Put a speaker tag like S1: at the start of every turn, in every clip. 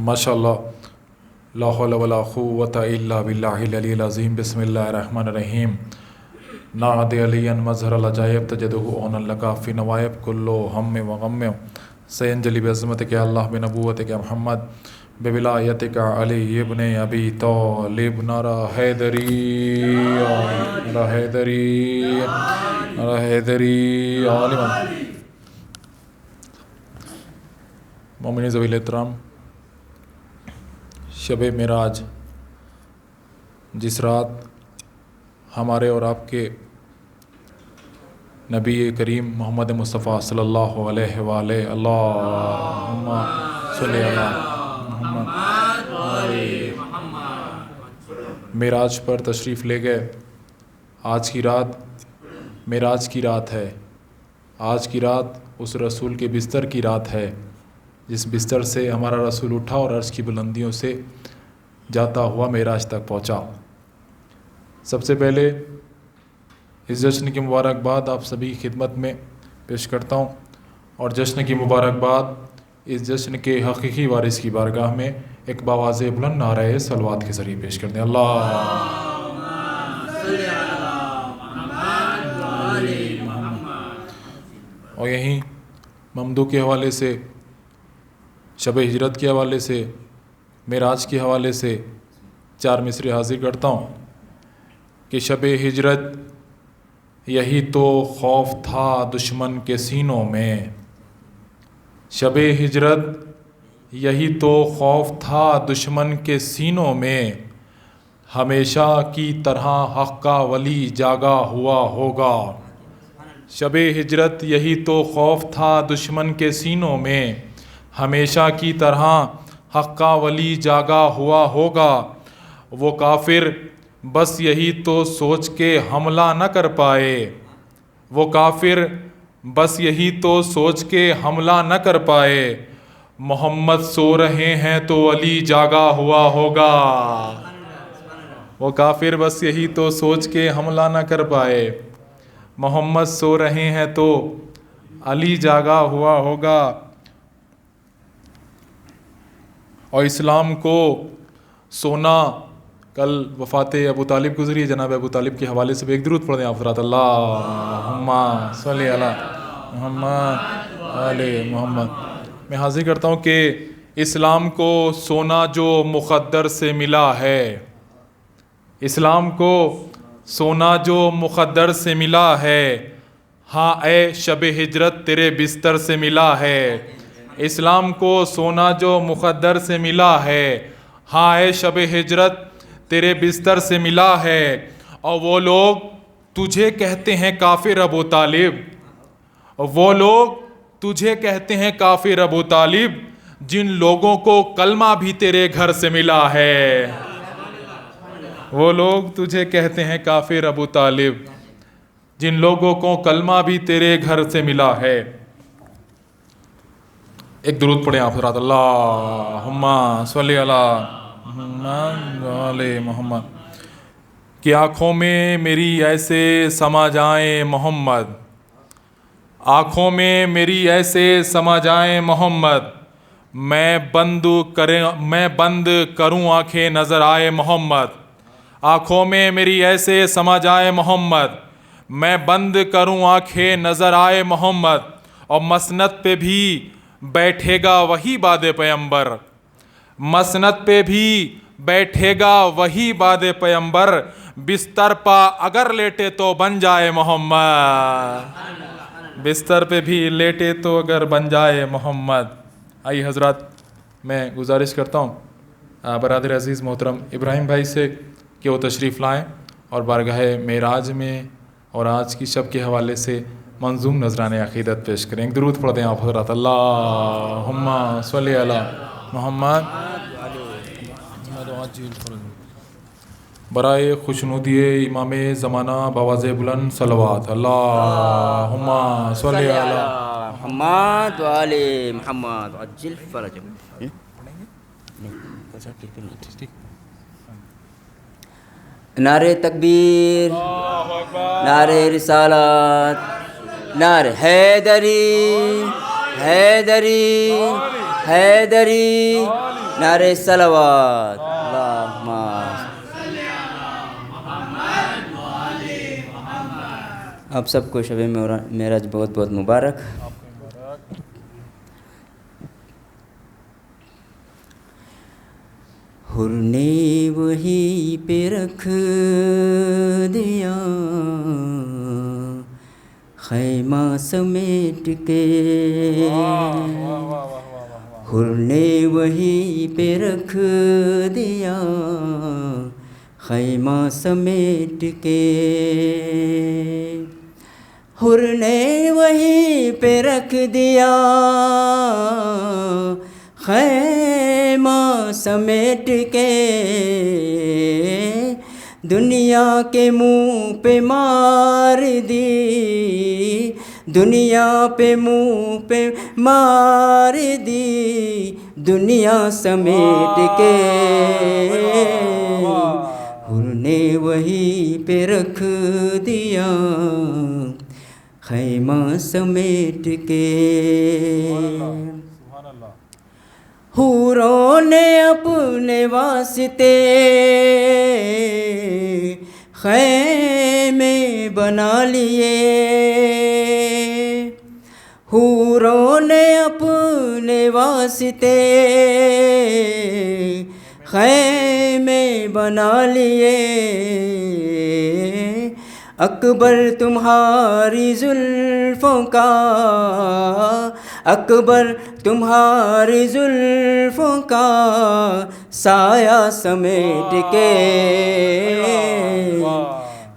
S1: ماشاء اللہ، لا حول ولا قوۃ الا باللہ العلی العظیم۔ بسم اللہ الرحمن الرحیم۔ ناد علی مظہر العجائب تجدہ اون لکا فی نوائب کلو ہم و غم سینجلی بعظمتک یا اللہ بنبوتک یا محمد بولایتک علی ابن ابی طالب۔ نعرہ حیدری، نعرہ حیدری، نعرہ حیدری۔ عالم مومنین ذوی الاحترام، شب معراج، جس رات ہمارے اور آپ کے نبی کریم محمد مصطفیٰ صلی اللہ علیہ وآلہ اللہم صلی علی محمد معراج پر تشریف لے گئے۔ آج کی رات معراج کی رات ہے۔ آج کی رات اس رسول کے بستر کی رات ہے جس بستر سے ہمارا رسول اٹھا اور عرش کی بلندیوں سے جاتا ہوا معراج تک پہنچا۔ سب سے پہلے اس جشن کی مبارکباد آپ سبھی کی خدمت میں پیش کرتا ہوں، اور جشن کی مبارکباد اس جشن کے حقیقی وارث کی بارگاہ میں ایک باواز بلند نعرہ صلوات کے ذریعے پیش کرتے ہیں۔ اور یہیں ممدو کے حوالے سے، شب ہجرت کے حوالے سے، معراج کے حوالے سے چار مصرے حاضر کرتا ہوں کہ شب ہجرت یہی تو خوف تھا دشمن کے سینوں میں، شب ہجرت یہی تو خوف تھا دشمن کے سینوں میں، ہمیشہ کی طرح حق کا ولی جاگا ہوا ہوگا۔ شب ہجرت یہی تو خوف تھا دشمن کے سینوں میں، ہمیشہ کی طرح حق کا ولی جاگا ہوا ہوگا۔ وہ کافر بس یہی تو سوچ کے حملہ نہ کر پائے، وہ کافر بس یہی تو سوچ کے حملہ نہ کر پائے، محمد سو رہے ہیں تو علی جاگا ہوا ہوگا۔ وہ کافر بس یہی تو سوچ کے حملہ نہ کر پائے، محمد سو رہے ہیں تو علی جاگا ہوا ہوگا۔ اور اسلام کو سونا، کل وفات ابو طالب گزری ہے، جناب ابو طالب کے حوالے سے بھی ایک درود پڑھ دیں آپ حضرات۔ اللہم صلی علی محمد علی محمد۔ میں حاضر کرتا ہوں کہ اسلام کو سونا جو مقدر سے ملا ہے، اسلام کو سونا جو مقدر سے ملا ہے، ہاں اے شب ہجرت تیرے بستر سے ملا ہے۔ اسلام کو سونا جو مقدر سے ملا ہے، ہاں اے شب ہجرت تیرے بستر سے ملا ہے۔ اور وہ لوگ تجھے کہتے ہیں کافر ابو طالب، وہ لوگ تجھے کہتے ہیں کافر ابو طالب، جن لوگوں کو کلمہ بھی تیرے گھر سے ملا ہے۔ وہ لوگ تجھے کہتے ہیں کافر ابو طالب، جن لوگوں کو کلمہ بھی تیرے گھر سے ملا ہے۔ ایک درود پڑھیں آپ حضرات۔ اللہم صلی علی محمد علی محمد۔ کہ آنکھوں میں میری ایسے سما جائیں محمد، آنکھوں میں میری ایسے سما جائیں محمد، میں بند کروں آنکھیں نظر آئے محمد، آنکھوں میں میری ایسے سما جائے محمد، میں بند کروں آنکھیں نظر آئے محمد۔ اور مسند پہ بھی بیٹھے گا وہی باد پیمبر، مسند پہ بھی بیٹھے گا وہی باد پیمبر، بستر پا اگر لیٹے تو بن جائے محمد، بستر پہ بھی لیٹے تو اگر بن جائے محمد۔ آئیے حضرات، میں گزارش کرتا ہوں برادر عزیز محترم ابراہیم بھائی سے کہ وہ تشریف لائیں اور بارگاہ معراج میں اور آج کی شب کے حوالے سے منظوم نذران عقیدت پیش کریں۔ ایک درود پڑھ دیں آپ حضرات۔ اللہم صلی علی محمد برائے خوشنودی امام زمانہ باواز بلند صلوات۔ اللہم صلی علی
S2: محمد وعلی محمد عجل فرجہم۔ نعرہ تکبیر، نعرہ رسالت، نعرہ حیدری حیدری حیدری نعرہ صلوات اللہم آپ سب کو شب معراج بہت بہت مبارک. حر نے وہی پہ رکھ دیا خیمہ سمیٹ کے، حر نے وہی پہ رکھ دیا خیمہ سمیٹ کے، حر نے وہی پہ رکھ دیا خیمہ سمیٹ کے، دنیا کے منہ پہ مار دی، دنیا پہ منہ پہ مار دی دنیا سمیٹ کے، حر نے وہی پہ رکھ دیا خیمہ سمیٹ کے، حوروں نے اپنے واسطے خیمے بنا لیے، حوروں نے اپنے واسطے خیمے بنا لیے، اکبر تمہاری زلفوں کا، اکبر تمہاری زلفوں کا سایہ سمیٹ کے،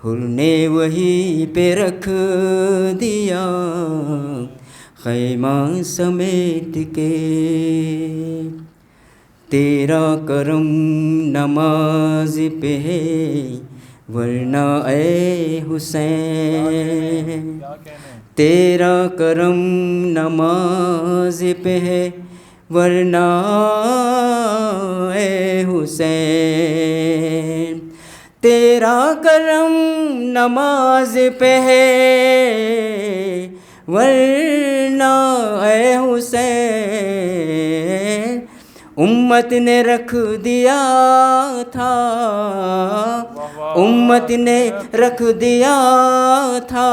S2: حر نے وہی پہ رکھ دیا خیمہ سمیٹ کے، تیرا کرم نماز پہ ہے ورنہ اے حسین، تیرا کرم نماز پہ ہے ورنہ اے حسین، تیرا کرم نماز پہ ہے ورنہ اے حسین، امت نے رکھ دیا تھا، امت نے رکھ دیا تھا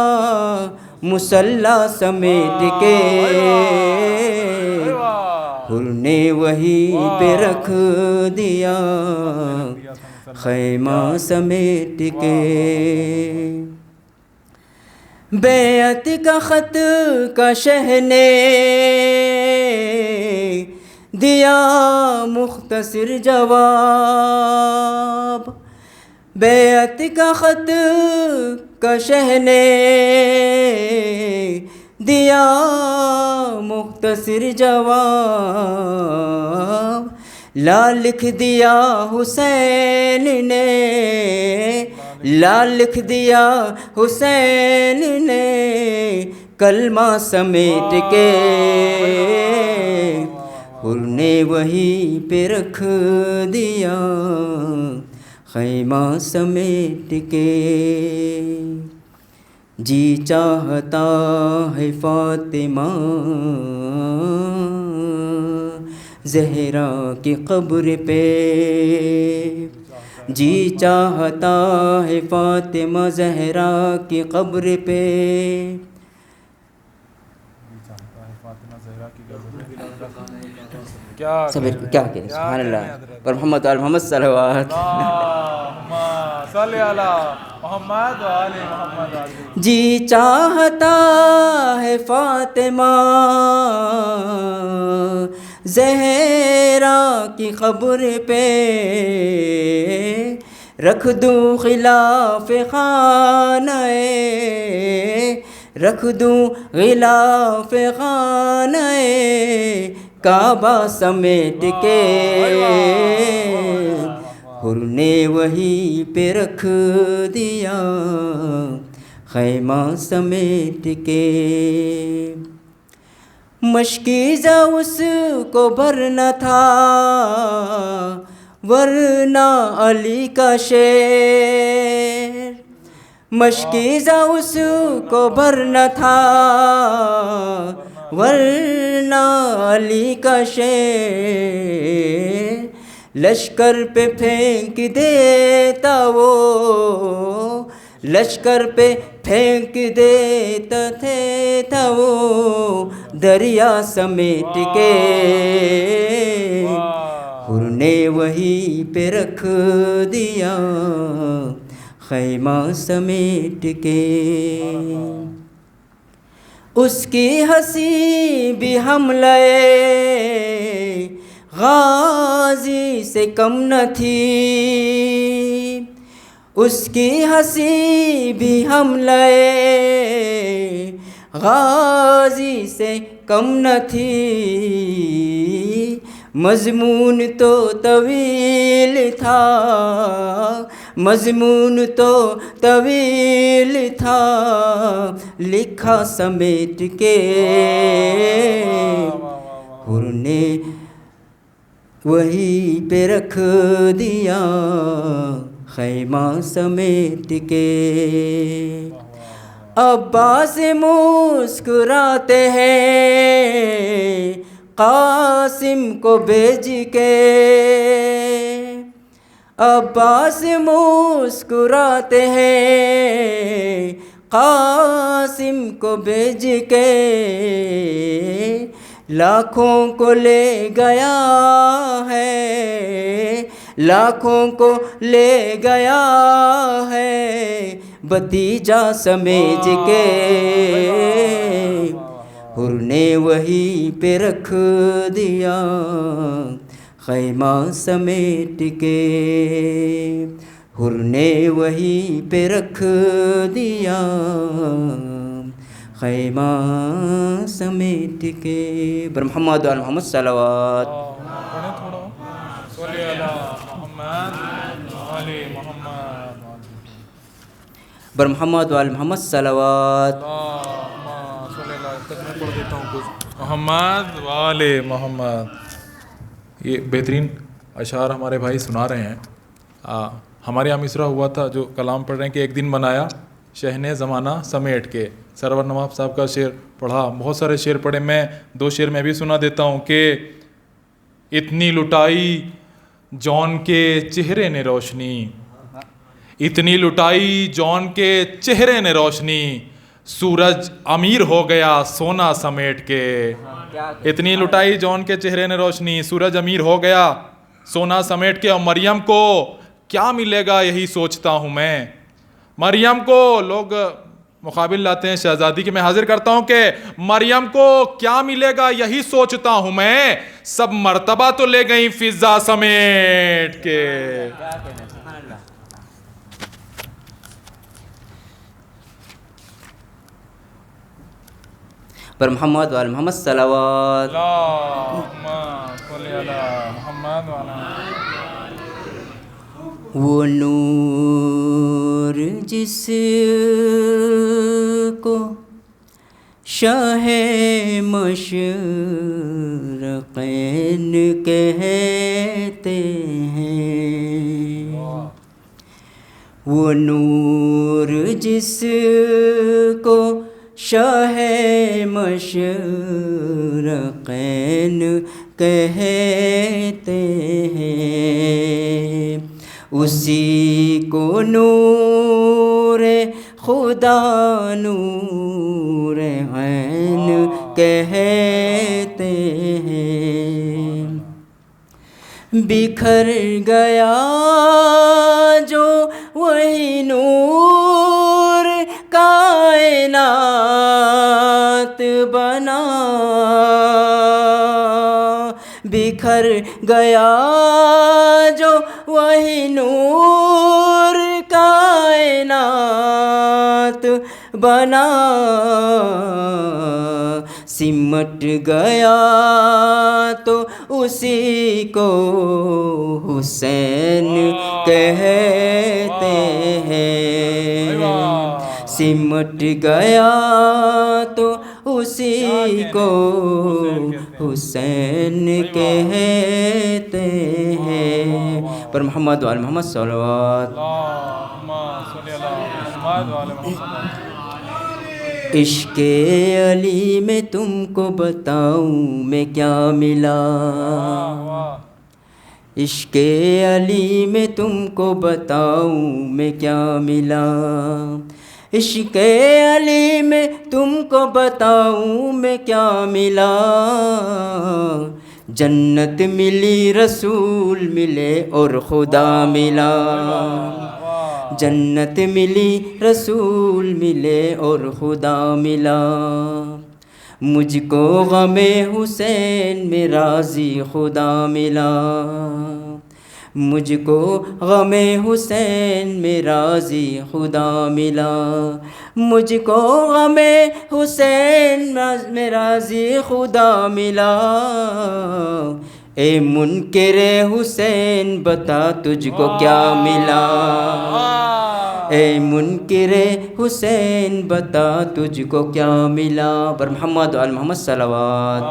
S2: مصلی سمیٹ کے، حر نے وہی پہ رکھ دیا خیمہ سمیٹ کے، بیعت کا خط کا شہ نے دیا مختصر جواب، بیعت کا خط کا شہ نے دیا مختصر جواب، لا لکھ دیا حسین نے، لا لکھ دیا حسین نے کلمہ سمیٹ کے، حر نے وہی پہ رکھ دیا خیمہ سمیٹ کے، جی چاہتا ہے فاطمہ زہرا کی قبر پہ، جی چاہتا ہے فاطمہ زہرا کی قبر پہ، صبر کیا کہہ سبحان اللہ پر محمد آل محمد صلوات، جی چاہتا ہے فاطمہ زہرا کی قبر پہ، رکھ دوں خلاف خانہ، رکھ دوں غلاف خانہ کعبہ سمیٹ کے، حر نے وہی پہ رکھ دیا خیمہ سمیٹ کے، مشکیزہ اس کو بھرنا تھا ورنہ علی کا شیر، مشکیزہ اس کو بھرنا تھا ورنہ علی کا شیر لشکر پہ پھینک دیتا وہ، لشکر پہ پھینک دیتا تھا وہ دریا سمیٹ کے، حر نے وہیں پہ رکھ دیا خیمہ سمیٹ کے۔ اس کی ہنسی بھی حملہ غازی سے کم نہ تھی، اس کی ہنسی بھی حملہ غازی سے کم نہ تھی، مضمون تو طویل تھا، مضمون تو طویل تھا، لکھا سمیٹ کے، حر نے وہیں پہ رکھ دیا خیمہ سمیٹ کے۔ عباس مسکراتے ہیں قاسم کو بھیج کے، عباس مسکراتے ہیں قاسم کو بھیج کے، لاکھوں کو لے گیا ہے، لاکھوں کو لے گیا ہے بھتیجا سمیج کے، حر نے وہیں پہ رکھ دیا خیمہ سمیٹ کے، حر نے وہیں پہ رکھ دیا خیمہ سمیٹ کے۔ بر محمد وعلی محمد صلوات۔
S1: پڑھیں تھوڑا، صلی اللہ محمد علی محمد،
S2: بر محمد وعلی محمد صلوات۔
S1: اللہم صلی اللہ، تک میں پڑھ دیتا ہوں کچھ، محمد وعلی محمد۔ یہ بہترین اشعار ہمارے بھائی سنا رہے ہیں۔ ہمارے یہاں مصرع ہوا تھا جو کلام پڑھ رہے ہیں کہ ایک دن بنایا شہنے زمانہ سمیٹ کے، سرور نواب صاحب کا شعر پڑھا، بہت سارے شعر پڑھے، میں دو شعر میں بھی سنا دیتا ہوں کہ اتنی لٹائی جون کے چہرے نے روشنی، اتنی لٹائی جون کے چہرے نے روشنی، سورج امیر ہو گیا سونا سمیٹ کے، اتنی لٹائی جون کے چہرے نے روشنی، سورج امیر ہو گیا سونا سمیٹ کے، اور مریم کو کیا ملے گا یہی سوچتا ہوں میں، مریم کو لوگ مقابل لاتے ہیں شہزادی کے، میں حاضر کرتا ہوں کہ مریم کو کیا ملے گا یہی سوچتا ہوں میں، سب مرتبہ تو لے گئی فضا سمیٹ کے۔
S2: پر محمد وعلی محمد صلوات۔
S1: اللہم صلی علی محمد وعلی
S2: وہ نور جس کو شاہ مشرقین کہتے ہیں، وہ نور جس کو شاہ مشرقین کہتے ہیں، اسی کو نور خدا نور عین کہتے ہیں، بکھر گیا جو وہی نور کائنات بنا، بکھر گیا جو وہی نور کائنات بنا، سمٹ گیا تو اسی کو حسین کہتے ہیں، سمٹ گیا تو اسی کو حسین کہتے ہیں۔ پر محمد وعلی محمد صلوات۔
S1: اللہم صلی علی محمد وعلی محمد۔
S2: عشق علی میں تم کو بتاؤں میں کیا ملا، عشق علی میں تم کو بتاؤں میں کیا ملا، عشق علی میں تم کو بتاؤں میں کیا ملا، جنت ملی رسول ملے اور خدا ملا، جنت ملی رسول ملے اور خدا ملا، مجھ کو غم حسین میں راضی خدا ملا، مجھ کو غم حسین میں راضی خدا ملا، مجھ کو غم حسین میں راضی خدا ملا، اے منکر حسین بتا تجھ کو کیا ملا، اے منکر حسین بتا تجھ کو کیا ملا، بر محمد و آل محمد صلوات۔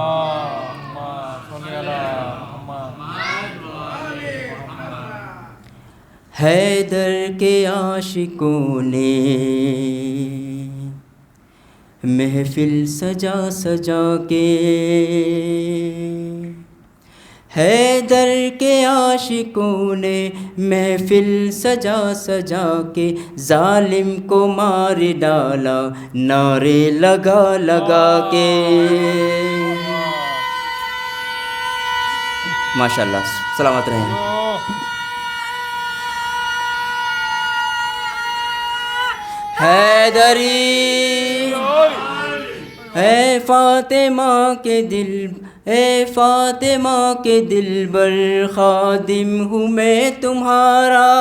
S2: حیدر کے عاشقوں نے محفل سجا سجا کے، حیدر کے عاشقوں نے محفل سجا سجا کے، ظالم کو مار ڈالا نعرے لگا لگا کے، ماشاءاللہ سلامت رہیں۔ حیدری اے فاطمہ کے دل، اے فاطمہ کے دلبر خادم ہوں میں تمہارا،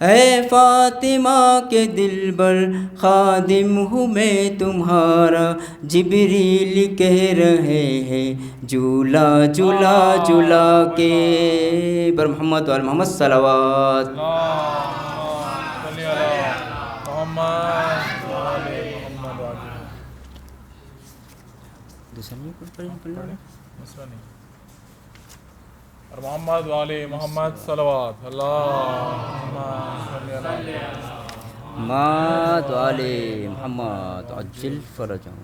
S2: اے فاطمہ کے دلبر خادم ہوں میں تمہارا، جبریل کہہ رہے ہیں جھولا جھولا جھولا کے، بر محمد و آل محمد صلوات۔
S1: اور محمد والے محمد صلوات، اللہم صلی علی
S2: محمد والے محمد عجل فرجہم۔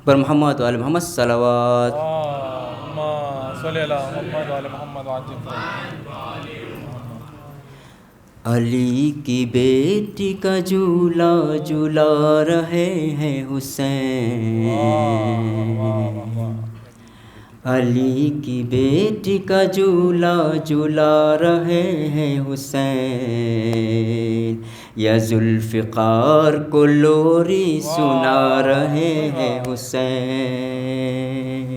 S2: بر محمد والے محمد صلوات۔
S1: اللہم صلی علی محمد والے محمد عجل فرجہم۔
S2: علی کی بیٹی کا جھولا جھولا رہے ہیں حسین، علی کی بیٹی کا جھولا جھولا رہے ہیں حسین، یا ذوالفقار کو لوری سنا رہے ہیں حسین،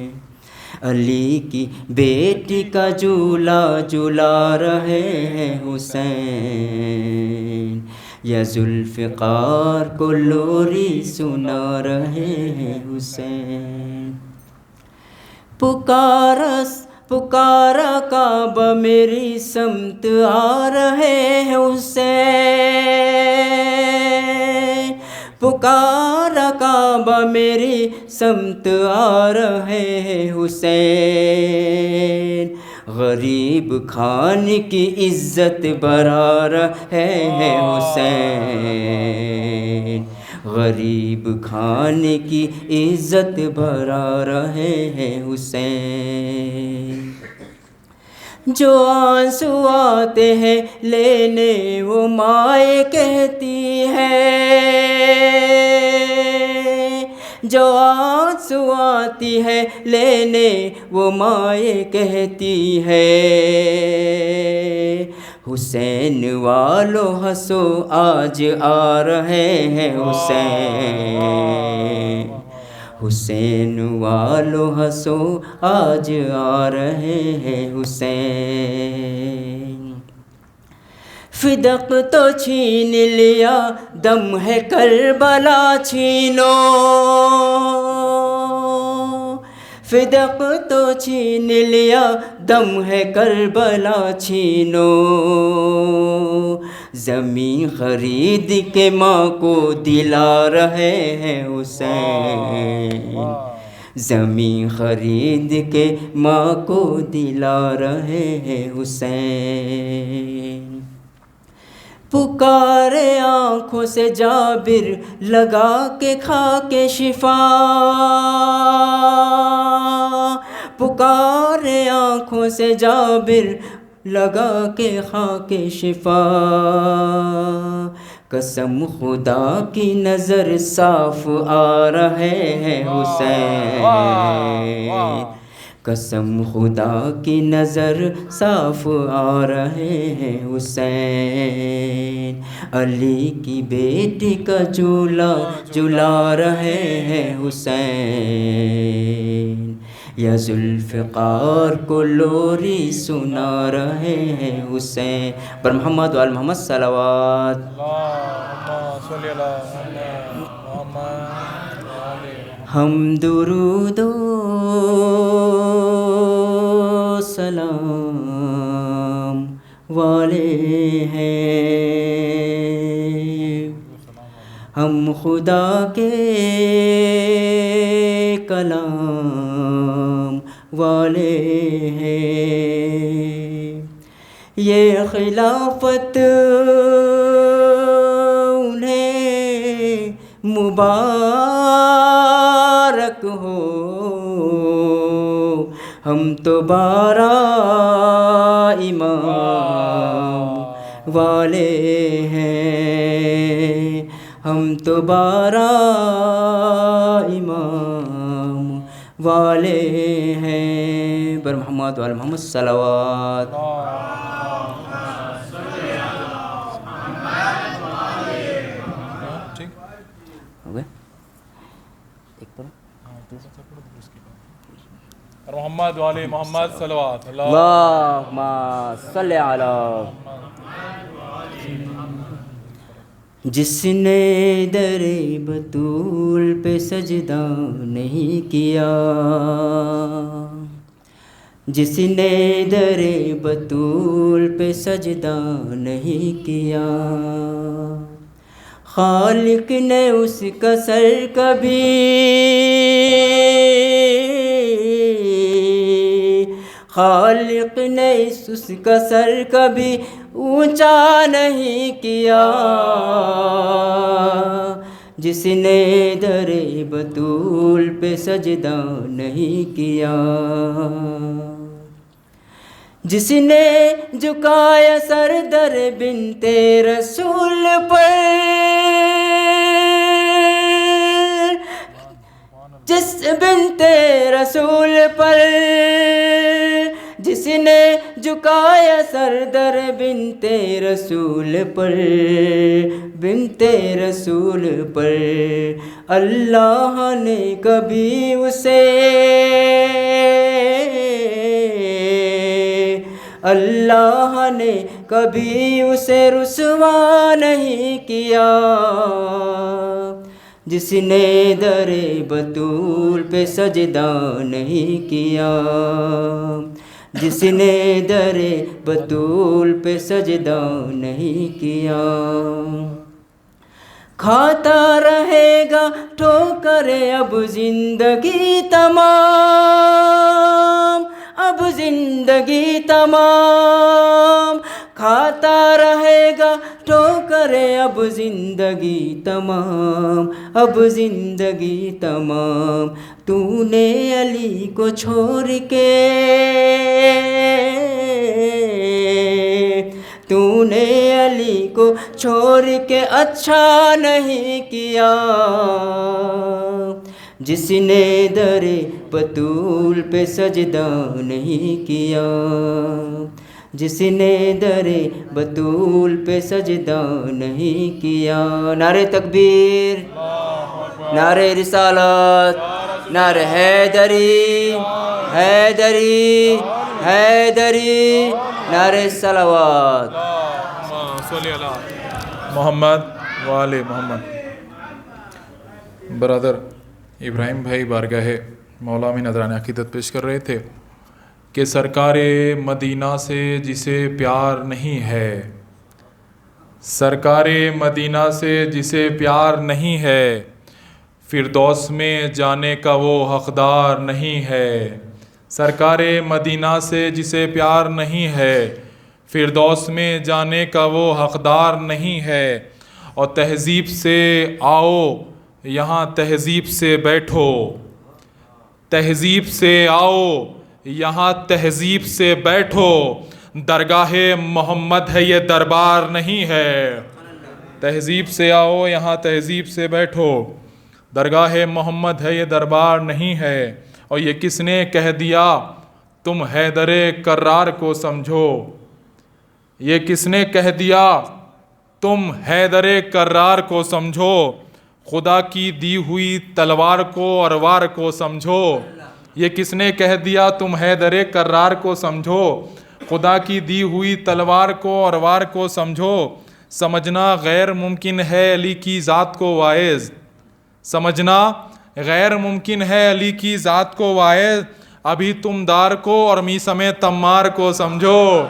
S2: علی کی بیٹی کا جھولا جھولا رہے ہیں حسین، یا ذوالفقار کو لوری سنا رہے ہیں حسین، پکارا کعبہ میری سمت آ رہے ہیں حسین، پکارا کعبہ میری سمت آ رہے ہیں حسین، غریب خان کی عزت برا رہے ہیں حسین، غریب خان کی عزت برا رہے ہیں حسین، جو آنسو آتے ہیں لینے وہ مائیں کہتی ہے، جو آنسو آتی ہے لینے وہ مائیں کہتی ہے، حسین والو ہنسو آج آ رہے ہیں حسین، حسین والو ہنسو آج آ رہے ہیں حسین، فدق تو چھین لیا دم ہے کربلا چھینو، فدق تو چھین لیا دم ہے کربلا چھینو، زمین خرید کے ماں کو دلا رہے ہیں حسین، زمین خرید کے ماں کو دلا رہے ہیں حسین۔ پکارے آنکھوں سے جابر لگا کے کھا کے شفا، پکارے آنکھوں سے جابر لگا کے کھا کے شفا، قسم خدا کی نظر صاف آ رہے ہیں حسین، قسم خدا کی نظر صاف آ رہے ہیں حسین، علی کی بیٹی کا جھولا جھلا رہے ہیں حسین، یا ذوالفقار کو لوری سنا رہے ہیں حسین۔ پر محمد وآل محمد صلوات۔ ہم درود و سلام والے ہیں، ہم خدا کے کلام والے ہیں، یہ خلافت انہیں مبارک ہو، ہم تو 12 امام والے ہیں، ہم تو 12 امام والے ہیں۔ بر محمد وآل محمد صلوات۔
S1: محمد والے محمد صلوات۔
S2: اللہم صلی علی۔ جس نے در بطول پہ سجدہ نہیں کیا، جس نے در بطول پہ سجدہ نہیں کیا، خالق نے اس کا سر کبھی، خالق نے اس کا سر کبھی اونچا نہیں کیا، جس نے در بطول پہ سجدہ نہیں کیا، جس نے جھکایا سر در بنت رسول پر، جس بنت رسول پر، جس نے جھکایا سر در بنت رسول پر، بنت رسول پر، اللہ نے کبھی اسے، اللہ نے کبھی اسے رسوا نہیں کیا، جس نے در بطول پہ سجدہ نہیں کیا، جس نے در بطول پہ سجدہ نہیں کیا، کھاتا رہے گا ٹھوکریں اب زندگی تمام، اب زندگی تمام، کھاتا رہے گا ٹھوکریں اب زندگی تمام، اب زندگی تمام، تو نے علی کو چھوڑ کے، تو نے علی کو چھوڑ کے اچھا نہیں کیا، جس نے در بطول پہ سجدہ نہیں کیا، جس نے در بطول پہ سجدہ نہیں کیا۔ نعرہ تکبیر، نعرہ رسالت، نعرہ حیدری، حیدری، حیدری، نعرہ صلوات۔
S1: محمد والے محمد۔ برادر ابراہیم بھائی بارگاہ مولا میں نذرانِ عقیدت پیش کر رہے تھے کہ سرکار مدینہ سے جسے پیار نہیں ہے، سرکار مدینہ سے جسے پیار نہیں ہے، فردوس میں جانے کا وہ حقدار نہیں ہے، سرکار مدینہ سے جسے پیار نہیں ہے، فردوس میں جانے کا وہ حقدار نہیں ہے۔ اور تہذیب سے آؤ یہاں تہذیب سے بیٹھو، تہذیب سے آؤ یہاں تہذیب سے بیٹھو، درگاہ محمد ہے یہ دربار نہیں ہے۔ تہذیب سے آؤ یہاں تہذیب سے بیٹھو، درگاہ محمد ہے یہ دربار نہیں ہے۔ اور یہ کس نے کہہ دیا تم حیدر کرار کو سمجھو، یہ کس نے کہہ دیا تم حیدر کرار کو سمجھو، خدا کی دی ہوئی تلوار کو اور وار کو سمجھو۔ یہ کس نے کہہ دیا تم حیدر کرار کو سمجھو، خدا کی دی ہوئی تلوار کو اور وار کو سمجھو۔ سمجھنا غیر ممکن ہے علی کی ذات کو واعظ، سمجھنا غیر ممکن ہے علی کی ذات کو واعظ، ابھی تم دار کو اور میثم تمار کو سمجھو۔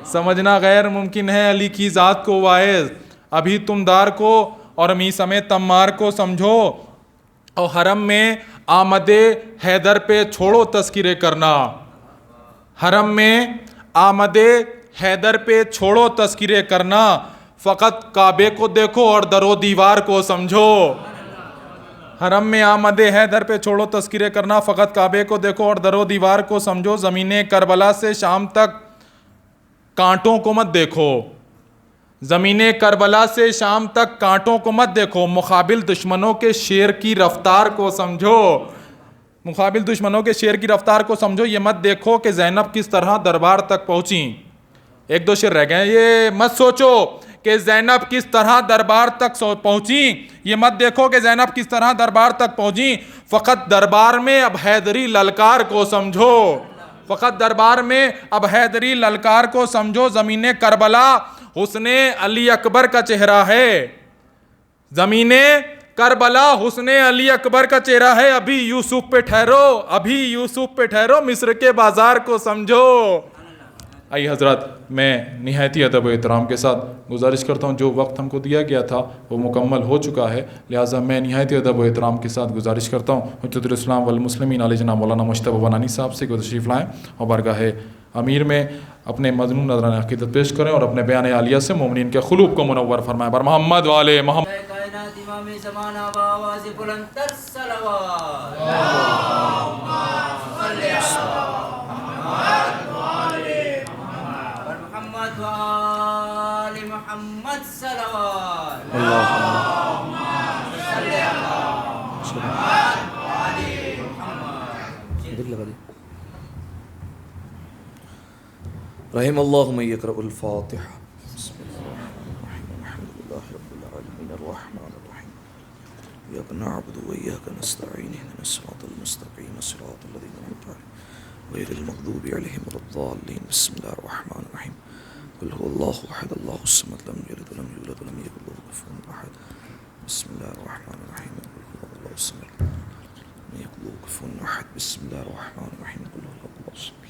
S1: سمجھنا غیر ممکن ہے علی کی ذات کو واعظ، ابھی تم دار کو اور میثم تمار کو سمجھو۔ اور حرم میں آمد حیدر پہ چھوڑو تذکرے کرنا، حرم میں آمد حیدر پہ چھوڑو تذکرے کرنا، فقط کعبے کو دیکھو اور در و دیوار کو سمجھو۔ حرم میں آمد حیدر پہ چھوڑو تذکرے کرنا، فقط کعبے کو دیکھو اور در و دیوار کو سمجھو۔ زمین کربلا سے شام تک کانٹوں کو مت دیکھو، زمین کربلا سے شام تک کانٹوں کو مت دیکھو، مقابل دشمنوں کے شیر کی رفتار کو سمجھو، مقابل دشمنوں کے شیر کی رفتار کو سمجھو۔ یہ مت دیکھو کہ زینب کس طرح دربار تک پہنچیں، ایک دو شیر رہ گئے، یہ مت سوچو کہ زینب کس طرح دربار تک پہنچیں، یہ مت دیکھو کہ زینب کس طرح دربار تک پہنچیں، فقط دربار میں اب حیدری للکار کو سمجھو، فقط دربار میں اب حیدری للکار کو سمجھو۔ زمین کربلا حسن علی اکبر کا چہرہ ہے، زمین کربلا حسن علی اکبر کا چہرہ ہے، ابھی یوسف پہ ٹھہرو، ابھی یوسف پہ ٹھہرو، مصر کے بازار کو سمجھو۔ آئیے حضرات، میں نہایتی ادب و احترام کے ساتھ گزارش کرتا ہوں، جو وقت ہم کو دیا گیا تھا وہ مکمل ہو چکا ہے، لہٰذا میں نہایتی ادب و احترام کے ساتھ گزارش کرتا ہوں حجت الاسلام والمسلمین علیہ جناب مولانا مجتبی بنانی صاحب سے کہ تشریف لائیں اور بارگاہ امیر میں اپنے مضمون نذرانہ عقیدت پیش کریں اور اپنے بیان عالیہ سے مومنین کے قلوب کو منور فرمائیں۔ بر محمد والے محمد۔
S2: کائنات امام زمانہ بآواز بلند تر صلوات، محمد وآل محمد صلوات، اللہم صلی علی محمد وآل محمد۔
S3: رحم اللہ من یقرأ الفاتحہ۔ بسم اللہ الرحمن الرحیم الحمد للہ رب العالمین الرحمن الرحیم ایاک نعبد و ایاک نستعین اہدنا الصراط المستقیم صراط الذین انعمت علیہم غیر المغضوب علیہم ولا الضالین۔ بسم اللہ الرحمن الرحیم قل هو اللہ احد اللہ الصمد لم یلد ولم یولد ولم یکن له کفوا احد۔ بسم اللہ الرحمن الرحیم قل هو اللہ الصمد لم یکن له کفوا احد۔ بسم اللہ الرحمن الرحیم قل هو اللہ الصمد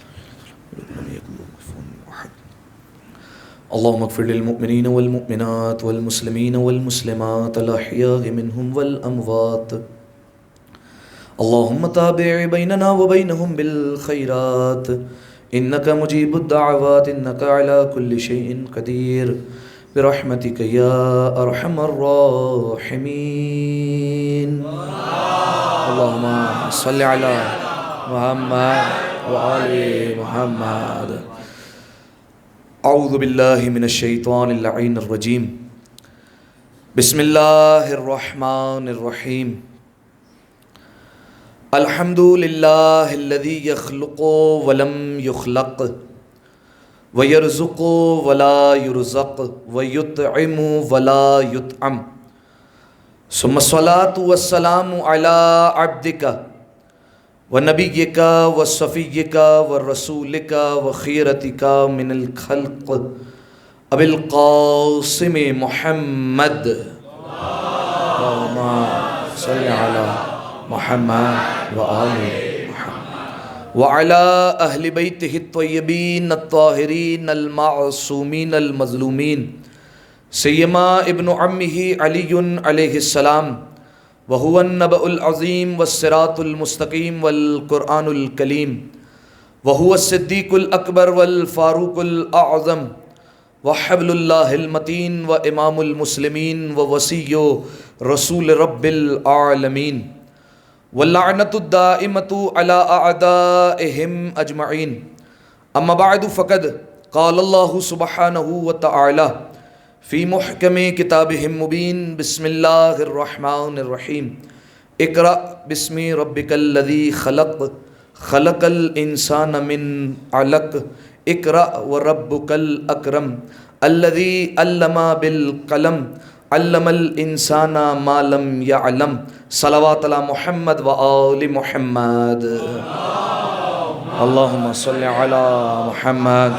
S3: لم یکن له کفوا احد۔ اللهم اغفر للمؤمنین والمؤمنات والمسلمین والمسلمات الاحیاء منهم والاموات، اللهم تابع بیننا وبینهم بالخیرات انك مجیب الدعوات انك على كل شيء قدیر برحمتك یا ارحم الراحمین۔ اللهم صل علی محمد وآل محمد۔ اعوذ باللہ من الشیطان اللعین الرجیم، بسم اللہ الرحمن الرحیم۔ الحمد للہ الذی یخلق ولم یخلق ویرزق ولا یرزق ویطعم ولا یطعم، ثم الصلاة والسلام علی عبدک ونبیک وصفیک ورسولک وخیرتک من الخلق ابی القاسم محمد، اللہم صل علی محمد وآل محمد وعلی اہل بیتہ الطیبین الطاہرین المعصومین المظلومین، سیما ابن عمہ علی علیہ السلام وهو النبأ العظيم والصراط المستقيم والقرآن الكليم وهو الصديق الأكبر والفاروق الأعظم وحبل الله المتين وإمام المسلمين ووصي رسول رب العالمين واللعنة الدائمة على أعدائهم أجمعين أما بعد فقد قال الله سبحانه وتعالى في محكم كتابه المبين بسم الله الرحمن الرحيم اقرأ باسم ربك الذي خلق خلق الإنسان من علق اقرأ وربك الأكرم الذي علم بالقلم علم الإنسان ما لم يعلم صلوات على محمد وآل محمد اللهم صل على محمد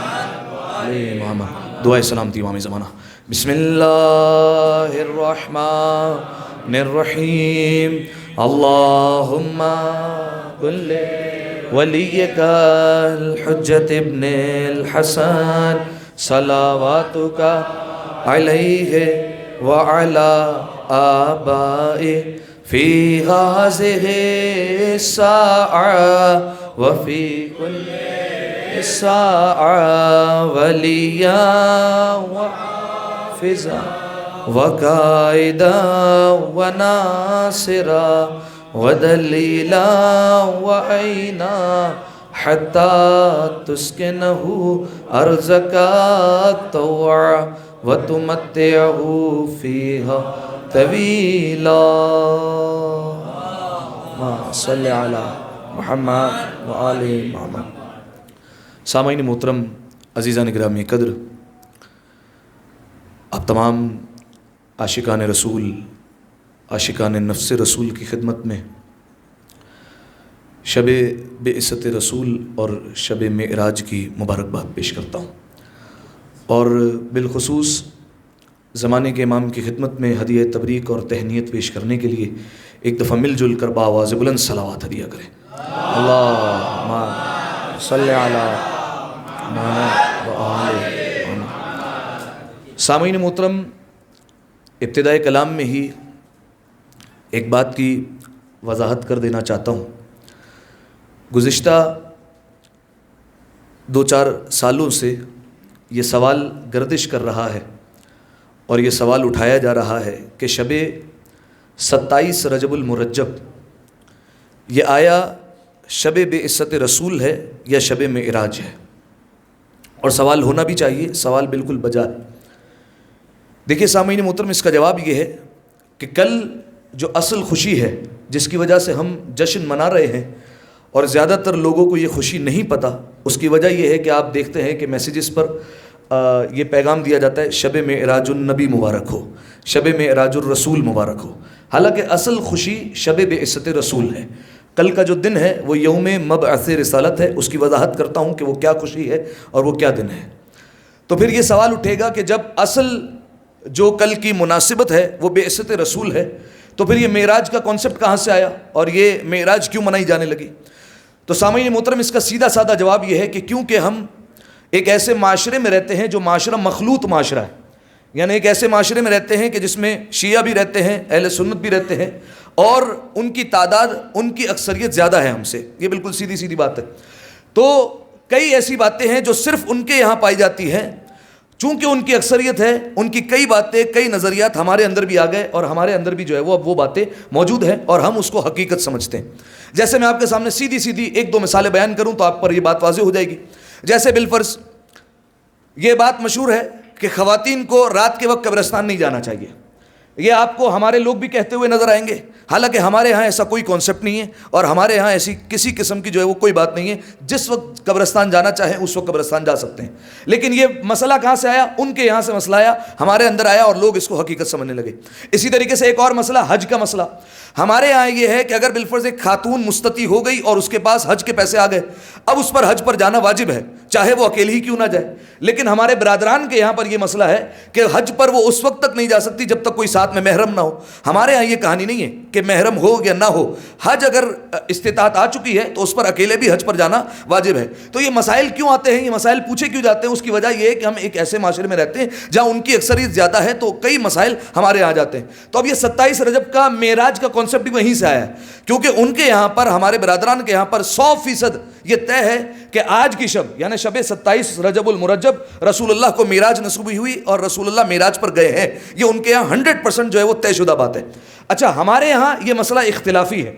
S3: محمد دعائے سلامتی امام زمانہ بسم اللہ الرحمن الرحیم اللہم کل ولیک الحجت ابن الحسن صلواتک علیہ وعلی آبائہ فی هذه الساعة وفی کل الساعة ولیا وحافظا وقائدا وناصرا ودلیلا وعینا حتی تسکنہ ارضک طوعا وتمتعہ فیہا طویلا صلی علی محمد وآل محمد۔ سامعین محترم، عزیزان گرامی قدر، آپ تمام عاشقان رسول، عاشقان نفس رسول کی خدمت میں شب بعثت رسول اور شب معراج کی مبارکباد پیش کرتا ہوں، اور بالخصوص زمانے کے امام کی خدمت میں ہدیہ تبریک اور تہنیت پیش کرنے کے لیے ایک دفعہ مل جل کر بآواز بلند صلوات ہدیہ کریں۔ اللہم صلی علی محمد وآل محمد۔ سامعین محترم، ابتدائے کلام میں ہی ایک بات کی وضاحت کر دینا چاہتا ہوں۔ گزشتہ 2-4 سالوں سے یہ سوال گردش کر رہا ہے اور یہ سوال اٹھایا جا رہا ہے کہ شب 27 رجب المرجب یہ آیا شب بعثت رسول ہے یا شب معراج ہے؟ اور سوال ہونا بھی چاہیے، سوال بالکل بجا ہے۔ دیکھیے سامعین محترم، اس کا جواب یہ ہے کہ کل جو اصل خوشی ہے جس کی وجہ سے ہم جشن منا رہے ہیں اور زیادہ تر لوگوں کو یہ خوشی نہیں پتہ، اس کی وجہ یہ ہے کہ آپ دیکھتے ہیں کہ میسیجز پر یہ پیغام دیا جاتا ہے شب معراج النبی مبارک ہو، شب معراج الرسول مبارک ہو، حالانکہ اصل خوشی شب بعثت رسول ہے۔ کل کا جو دن ہے وہ یوم مبعث رسالت ہے، اس کی وضاحت کرتا ہوں کہ وہ کیا خوشی ہے اور وہ کیا دن ہے۔ تو پھر یہ سوال اٹھے گا کہ جب اصل جو کل کی مناسبت ہے وہ بعثت رسول ہے تو پھر یہ معراج کا کانسیپٹ کہاں سے آیا اور یہ معراج کیوں منائی جانے لگی؟ تو سامعین محترم، اس کا سیدھا سادہ جواب یہ ہے کہ کیونکہ ہم ایک ایسے معاشرے میں رہتے ہیں جو معاشرہ مخلوط معاشرہ ہے، یعنی ایک ایسے معاشرے میں رہتے ہیں کہ جس میں شیعہ بھی رہتے ہیں، اہل سنت بھی رہتے ہیں، اور ان کی تعداد، ان کی اکثریت زیادہ ہے ہم سے، یہ بالکل سیدھی سیدھی بات ہے۔ تو کئی ایسی باتیں ہیں جو صرف ان کے یہاں پائی جاتی ہیں، چونکہ ان کی اکثریت ہے، ان کی کئی باتیں، کئی نظریات ہمارے اندر بھی آ گئے اور ہمارے اندر بھی جو ہے وہ اب وہ باتیں موجود ہیں اور ہم اس کو حقیقت سمجھتے ہیں۔ جیسے میں آپ کے سامنے سیدھی سیدھی 1-2 مثالیں بیان کروں تو آپ پر یہ بات واضح ہو جائے گی۔ جیسے بالفرض یہ بات مشہور ہے کہ خواتین کو رات کے وقت قبرستان نہیں جانا چاہیے، یہ آپ کو ہمارے لوگ بھی کہتے ہوئے نظر آئیں گے، حالانکہ ہمارے ہاں ایسا کوئی کانسیپٹ نہیں ہے اور ہمارے ہاں ایسی کسی قسم کی جو ہے وہ کوئی بات نہیں ہے، جس وقت قبرستان جانا چاہیں اس وقت قبرستان جا سکتے ہیں۔ لیکن یہ مسئلہ کہاں سے آیا؟ ان کے یہاں سے مسئلہ آیا، ہمارے اندر آیا اور لوگ اس کو حقیقت سمجھنے لگے۔ اسی طریقے سے ایک اور مسئلہ، حج کا مسئلہ، ہمارے یہاں یہ ہے کہ اگر بالفرض ایک خاتون مستطیع ہو گئی اور اس کے پاس حج کے پیسے آ گئے، اب اس پر حج پر جانا واجب ہے، چاہے وہ اکیلی ہی کیوں نہ جائے۔ لیکن ہمارے برادران کے یہاں پر یہ مسئلہ ہے کہ حج پر وہ اس وقت تک نہیں جا سکتی جب تک کوئی ساتھ ساتھ میں محرم نہ ہو. ہمارے ہاں یہ کہانی نہیں ہے کہ محرم ہو یا نہ ہو. حج اگر استطاعت آ چکی ہے تو اس پر اکیلے بھی حج پر جانا واجب ہے. تو یہ مسائل کیوں آتے ہیں, یہ مسائل پوچھے کیوں جاتے ہیں؟ اس کی وجہ یہ ہے کہ ہم ایک ایسے معاشرے میں رہتے ہیں جہاں ان کی اکثریت زیادہ ہے, تو کئی مسائل ہمارے یہاں جاتے ہیں. تو اب یہ 27 رجب کا معراج کا کانسیپٹ بھی وہیں سے آیا ہے, کیونکہ ان کے یہاں پر, ہمارے برادران کے یہاں پر 100% یہ طے ہے کہ آج کی شب یعنی شب 27 رجب المرجب رسول اللہ کو معراج نصیب ہوئی اور رسول اللہ معراج پر گئے ہیں. یہ ان کے یہاں 100% جو ہے وہ طے شدہ بات ہے. اچھا, ہمارے یہاں یہ مسئلہ اختلافی ہے.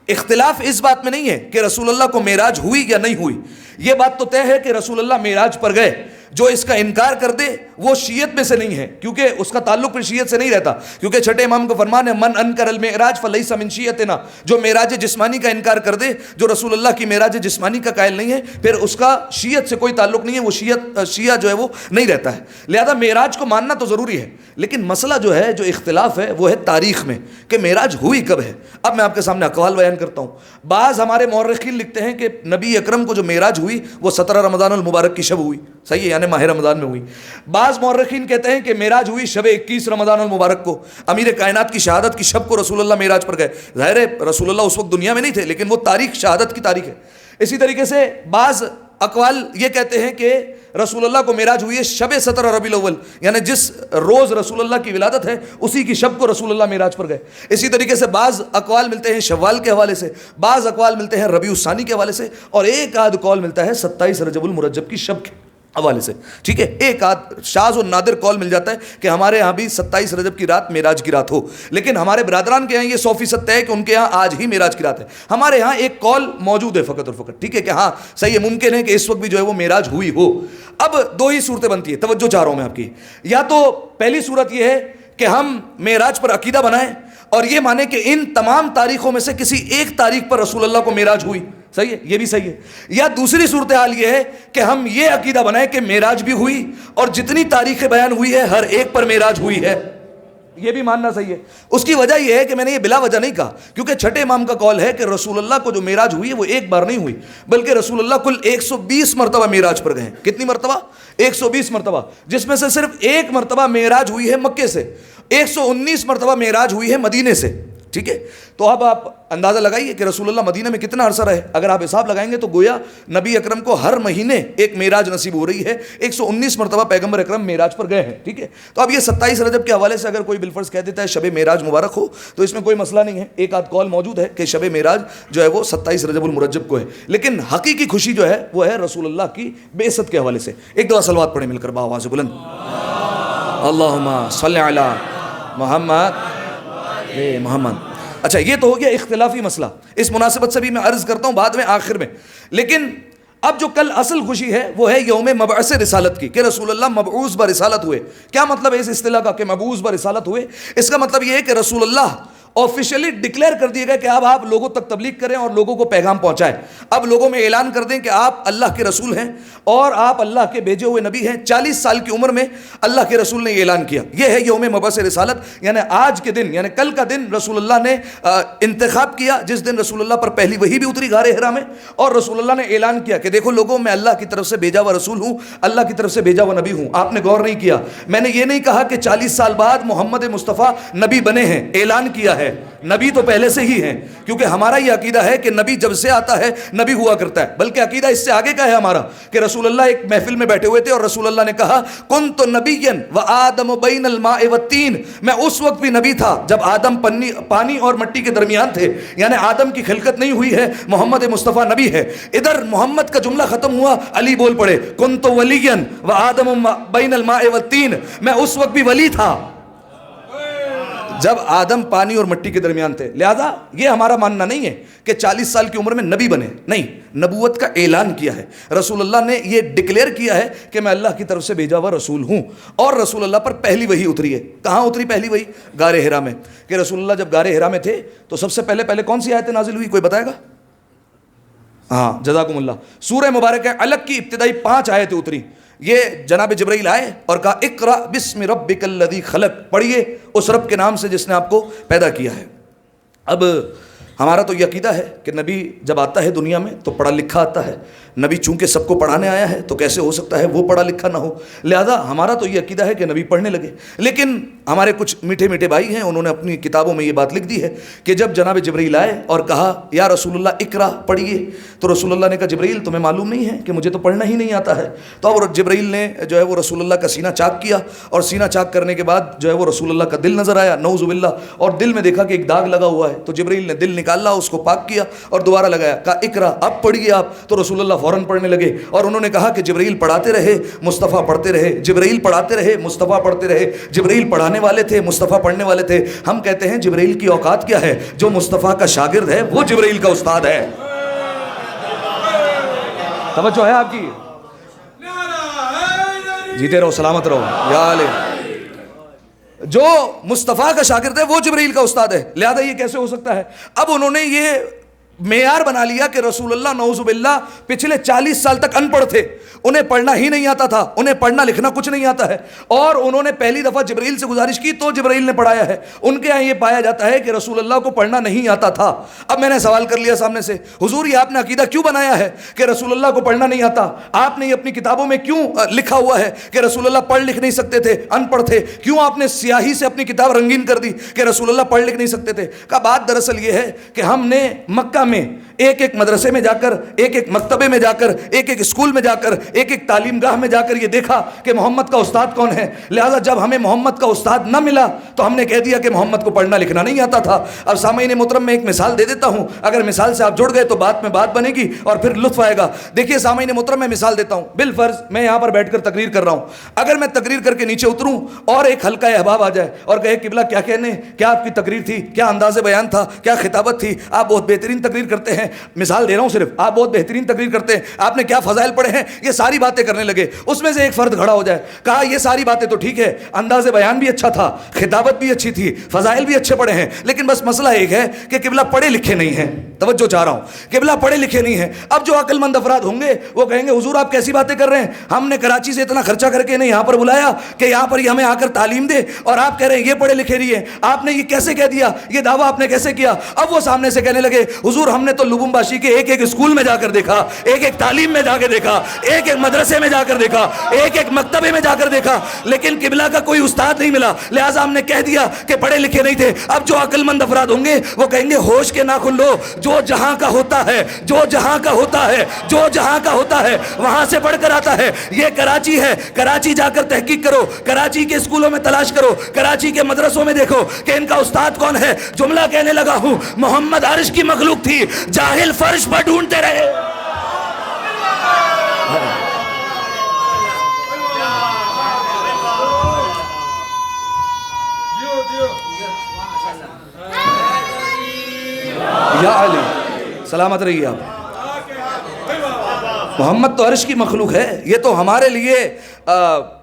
S3: اختلاف اس بات میں نہیں ہے کہ رسول اللہ کو معراج ہوئی یا نہیں ہوئی, یہ بات تو طے ہے کہ رسول اللہ معراج پر گئے. جو اس کا انکار کر دے وہ شیعت میں سے نہیں ہے, کیونکہ اس کا تعلق پھر شیعت سے نہیں رہتا, کیونکہ چھٹے امام کا فرمان ہے من انکر المعراج فلیس من شیعتنا. جو معراج جسمانی کا انکار کر دے, جو رسول اللہ کی معراج جسمانی کا قائل نہیں ہے, پھر اس کا شیعت سے کوئی تعلق نہیں ہے, وہ شیعہ جو ہے وہ نہیں رہتا ہے. لہذا معراج کو ماننا تو ضروری ہے, لیکن مسئلہ جو ہے, جو اختلاف ہے, وہ ہے تاریخ میں کہ معراج ہوئی کب ہے. اب میں آپ کے سامنے اقوال بیان کرتا ہوں. بعض ہمارے مورخین لکھتے ہیں کہ نبی اکرم کو جو معراج ہوئی وہ 17 رمضان المبارک کی شب ہوئی, صحیح ہے, یعنی ماہ رمضان میں ہوئی. بعض مورخین کہتے ہیں کہ معراج ہوئی شب 21 رمضان المبارک کو, امیر کائنات کی شہادت کی شب کو رسول اللہ معراج پر گئے. ظاہر ہے رسول اللہ اس وقت دنیا میں نہیں تھے, لیکن وہ تاریخ شہادت کی تاریخ ہے. اسی طریقے سے بعض اقوال یہ کہتے ہیں کہ رسول اللہ کو معراج ہوئی ہے شب 17 ربیع الاول, یعنی جس روز رسول اللہ کی ولادت ہے اسی کی شب کو رسول اللہ معراج پر گئے. اسی طریقے سے بعض اقوال ملتے ہیں شوال کے حوالے سے, بعض اقوال ملتے ہیں ربیع الثانی کے حوالے سے, اور ایک آدھ قول ملتا ہے 27 رجب المرجب کی شب کے حوالے سے. ٹھیک ہے, ایک آدھ شاذ و نادر قول مل جاتا ہے کہ ہمارے ہاں بھی 27 رجب کی رات معراج کی رات ہو, لیکن ہمارے برادران کے یہاں یہ 100% ہے کہ ان کے یہاں آج ہی معراج کی رات ہے. ہمارے یہاں ایک قول موجود ہے فقط اور فقط, ٹھیک ہے, کہ ہاں صحیح ہے, ممکن ہے کہ اس وقت بھی جو ہے وہ معراج ہوئی ہو. اب دو ہی صورتیں بنتی ہے, توجہ چاہ رہا ہوں میں آپ کی. یا تو پہلی صورت یہ ہے کہ ہم معراج پر عقیدہ بنائیں اور یہ مانے کہ ان تمام تاریخوں میں سے کسی ایک تاریخ پر رسول اللہ کو معراج ہوئی, صحیح ہے, یہ بھی صحیح ہے. یا دوسری صورتحال یہ ہے کہ ہم یہ عقیدہ بنائیں کہ معراج بھی ہوئی اور جتنی تاریخیں بیان ہوئی ہے ہر ایک پر معراج ہوئی ہے, یہ بھی ماننا صحیح ہے. اس کی وجہ یہ ہے کہ میں نے یہ بلا وجہ نہیں کہا, کیونکہ چھٹے امام کا قول ہے کہ رسول اللہ کو جو معراج ہوئی ہے وہ ایک بار نہیں ہوئی, بلکہ رسول اللہ کل 120 مرتبہ معراج پر گئے. کتنی مرتبہ؟ 120 مرتبہ, جس میں سے صرف ایک مرتبہ معراج ہوئی ہے مکے سے, 119 مرتبہ معراج ہوئی ہے مدینے سے. ٹھیک ہے, تو اب آپ اندازہ لگائیے کہ رسول اللہ مدینہ میں کتنا عرصہ رہے. اگر آپ حساب لگائیں گے تو گویا نبی اکرم کو ہر مہینے ایک معراج نصیب ہو رہی ہے. 119 مرتبہ پیغمبر اکرم معراج پر گئے ہیں. ٹھیک ہے, تو اب یہ 27 رجب کے حوالے سے اگر کوئی بالفرض کہہ دیتا ہے شب معراج مبارک ہو تو اس میں کوئی مسئلہ نہیں ہے. ایک آدھ قول موجود ہے کہ شب معراج جو ہے وہ 27 رجب المرجب کو ہے, لیکن حقیقی خوشی جو ہے وہ ہے رسول اللہ کی بعثت کے حوالے سے. ایک دفعہ صلوات پڑھیں مل کر بآواز بلند, اللہم صلی علی محمد. اچھا, یہ تو ہو گیا اختلافی مسئلہ. اس مناسبت سے بھی میں عرض کرتا ہوں بعد میں آخر میں, لیکن اب جو کل اصل خوشی ہے وہ ہے یوم مبعث رسالت کی, کہ رسول اللہ مبعوث برسالت ہوئے. کیا مطلب ہے اس اصطلاح کا کہ مبعوث برسالت ہوئے؟ اس کا مطلب یہ ہے کہ رسول اللہ آفیشلی ڈکلیئر کر دیے گئے کہ اب آپ لوگوں تک تبلیغ کریں اور لوگوں کو پیغام پہنچائیں. اب لوگوں میں اعلان کر دیں کہ آپ اللہ کے رسول ہیں اور آپ اللہ کے بھیجے ہوئے نبی ہیں. 40 سال کی عمر میں اللہ کے رسول نے یہ اعلان کیا. یہ ہے یوم مبعث رسالت, یعنی آج کے دن, یعنی کل کا دن رسول اللہ نے انتخاب کیا, جس دن رسول اللہ پر پہلی وحی بھی اتری غار حرا میں, اور رسول اللہ نے اعلان کیا کہ دیکھو لوگوں, میں اللہ کی طرف سے بھیجا ہوا رسول ہوں, اللہ کی طرف سے بھیجا ہوا نبی ہوں. آپ نے غور نہیں کیا, میں نے یہ نہیں کہا کہ 40 سال بعد محمد مصطفیٰ نبی بنے ہیں. اعلان کیا ہے, نبی تو پہلے سے ہی ہیں, کیونکہ ہمارا یہ عقیدہ ہے کہ نبی جب سے آتا ہے نبی ہوا کرتا ہے. بلکہ عقیدہ اس سے آگے کا ہے ہمارا کہ رسول اللہ ایک محفل میں بیٹھے ہوئے تھے اور رسول اللہ نے کہا کنت نبیا وآدم بین الماء والطین, میں اس وقت بھی نبی تھا جب آدم پانی اور مٹی کے درمیان تھے, یعنی آدم کی خلقت نہیں ہوئی ہے, محمد مصطفیٰ نبی ہے. ادھر محمد کا جملہ ختم ہوا, علی بول پڑے کنت ولیا وآدم بین الماء والطین, میں اس وقت بھی ولی تھا جب آدم پانی اور مٹی کے درمیان تھے. لہذا یہ ہمارا ماننا نہیں ہے کہ 40 سال کی عمر میں نبی بنے, نہیں, نبوت کا اعلان کیا ہے. رسول اللہ نے یہ ڈکلیئر کیا ہے کہ میں اللہ کی طرف سے بھیجا ہوا رسول ہوں, اور رسول اللہ پر پہلی وحی اتری ہے. کہاں اتری پہلی وحی؟ غار حرا میں. کہ رسول اللہ جب غار حرا میں تھے تو سب سے پہلے کون سی آیت نازل ہوئی, کوئی بتائے گا؟ ہاں جزاکم اللہ, سورہ مبارکہ علق کی ابتدائی 5 آیتیں اتری. یہ جناب جبرائیل آئے اور کہا اقرأ بسم ربک الذی خلق, پڑھیے اس رب کے نام سے جس نے آپ کو پیدا کیا ہے. اب ہمارا تو یہ عقیدہ ہے کہ نبی جب آتا ہے دنیا میں تو پڑھا لکھا آتا ہے. نبی چونکہ سب کو پڑھانے آیا ہے تو کیسے ہو سکتا ہے وہ پڑھا لکھا نہ ہو. لہذا ہمارا تو یہ عقیدہ ہے کہ نبی پڑھنے لگے. لیکن ہمارے کچھ میٹھے میٹھے بھائی ہیں, انہوں نے اپنی کتابوں میں یہ بات لکھ دی ہے کہ جب جناب جبرائیل آئے اور کہا یا رسول اللہ اقرا پڑھیے, تو رسول اللہ نے کہا جبرائیل تمہیں معلوم نہیں ہے کہ مجھے تو پڑھنا ہی نہیں آتا ہے. تو اب جبرائیل نے جو ہے وہ رسول اللہ کا سینہ چاک کیا, اور سینہ چاک کرنے کے بعد جو ہے وہ رسول اللہ کا دل نظر آیا, نعوذ باللہ, اور دل میں دیکھا کہ ایک داغ لگا ہوا ہے. تو جبرائیل نے دل نکالا, اس کو پاک کیا اور دوبارہ لگایا, کہا اقرا اب پڑھیے آپ. تو رسول اللہ فوراً پڑھنے لگے, اور انہوں نے کہا کہ جبرائیل پڑھاتے رہے مصطفیٰ پڑھتے رہے, جبرائیل پڑھاتے رہے مصطفیٰ پڑھتے رہے. جبرائیل پڑھانے والے تھے, مصطفیٰ پڑھنے والے تھے. ہم کہتے ہیں جبرائیل کی اوقات کیا ہے؟ جو مصطفیٰ کا شاگرد ہے وہ جبرائیل کا استاد ہے. توجہ ہے آپ کی؟ جیتے رہو, سلامت رہو, یا علی. جو مصطفیٰ کا شاگرد ہے وہ جبرائیل کا استاد ہے. لہذا یہ کیسے ہو سکتا ہے؟ اب انہوں نے یہ معیار بنا لیا کہ رسول اللہ نعوذ باللہ پچھلے 40 سال تک ان پڑھ تھے, انہیں پڑھنا ہی نہیں آتا تھا, انہیں پڑھنا لکھنا کچھ نہیں آتا ہے, اور انہوں نے پہلی دفعہ جبرائیل سے گزارش کی تو جبرائیل نے پڑھایا ہے. ان کے یہاں یہ پایا جاتا ہے کہ رسول اللہ کو پڑھنا نہیں آتا تھا. اب میں نے سوال کر لیا سامنے سے, حضور یہ آپ نے عقیدہ کیوں بنایا ہے کہ رسول اللہ کو پڑھنا نہیں آتا؟ آپ نے یہ اپنی کتابوں میں کیوں لکھا ہوا ہے کہ رسول اللہ پڑھ لکھ نہیں سکتے تھے, ان پڑھ تھے؟ کیوں آپ نے سیاہی سے اپنی کتاب رنگین کر دی کہ رسول اللہ پڑھ لکھ نہیں سکتے تھے؟ کا بات دراصل یہ ہے کہ ہم نے مکہ میں ایک ایک مدرسے میں جا کر, ایک ایک مکتبے میں جا کر, ایک ایک اسکول میں جا کر, ایک ایک تعلیم گاہ میں جا کر یہ دیکھا کہ محمد کا استاد کون ہے. لہذا جب ہمیں محمد کا استاد نہ ملا تو ہم نے کہہ دیا کہ محمد کو پڑھنا لکھنا نہیں آتا تھا. اب سامعین محترم میں ایک مثال دے دیتا ہوں, اگر مثال سے آپ جڑ گئے تو بات میں بات بنے گی اور پھر لطف آئے گا. دیکھیے سامعین محترم میں مثال دیتا ہوں. بالفرض میں یہاں پر بیٹھ کر تقریر کر رہا ہوں, اگر میں تقریر کر کے نیچے اتروں اور ایک حلقہ احباب آ جائے اور کہے قبلہ کیا کہنے, کیا آپ کی تقریر تھی, کیا انداز بیان تھا, کیا خطابت تھی, آپ بہت بہترین تقریر کرتے ہیں, مثال دے رہا ہوں صرف, آپ بہت بہترین تقریر کرتے ہیں, آپ نے کیا فضائل پڑھے ہیں, یہ ساری باتیں کرنے لگے. اس میں سے ایک فرد کھڑا ہو جائے, کہا یہ ساری باتیں تو ٹھیک ہے, انداز بیان بھی اچھا تھا, خطابت بھی اچھی تھی, فضائل بھی اچھے پڑھے ہیں, لیکن بس مسئلہ ایک ہے کہ قبلہ پڑھے لکھے نہیں ہیں. توجہ چاہ رہا ہوں, قبلہ پڑھے لکھے نہیں ہیں. اب جو عقل مند افراد ہوں گے وہ کہیں گے حضور آپ کیسی باتیں کر رہے ہیں, ہم نے کراچی سے اتنا خرچہ کر کے انہیں یہاں پر بلایا کہ یہاں پر ہمیں آ کر تعلیم دے, اور آپ کہہ رہے ہیں یہ پڑھے لکھے نہیں ہیں, آپ نے یہ کیسے کہہ دیا, یہ دعویٰ آپ نے کیسے کیا؟ اب وہ سامنے سے کہنے لگے حضور ہم نے تو لبنباشی کے ایک ایک اسکول میں جا کر دیکھا, ایک ایک تعلیم میں جا کے دیکھا, ایک ایک مدرسے میں جا کر دیکھا, ایک ایک مکتبے میں جا کر دیکھا, لیکن قبلہ کا کوئی استاد نہیں ملا, لہٰذا ہم نے کہہ دیا کہ پڑھے لکھے نہیں تھے. اب جو عقل مند افراد ہوں گے وہ کہیں گے ہوش کے ناخن لو, جو جہاں کا ہوتا ہے, جو جہاں کا ہوتا ہے, جو جہاں کا ہوتا ہے وہاں سے پڑھ کر آتا ہے. یہ کراچی ہے, کراچی جا کر تحقیق کرو, کراچی کے اسکولوں میں تلاش کرو, کراچی کے مدرسوں میں دیکھو کہ ان کا استاد کون ہے. جملہ کہنے لگا ہوں, محمد عرش کی مخلوق تھی, جاہل فرش پر ڈھونڈتے رہے. یا علی سلامت رہیے آپ. محمد تو عرش کی مخلوق ہے, یہ تو ہمارے لیے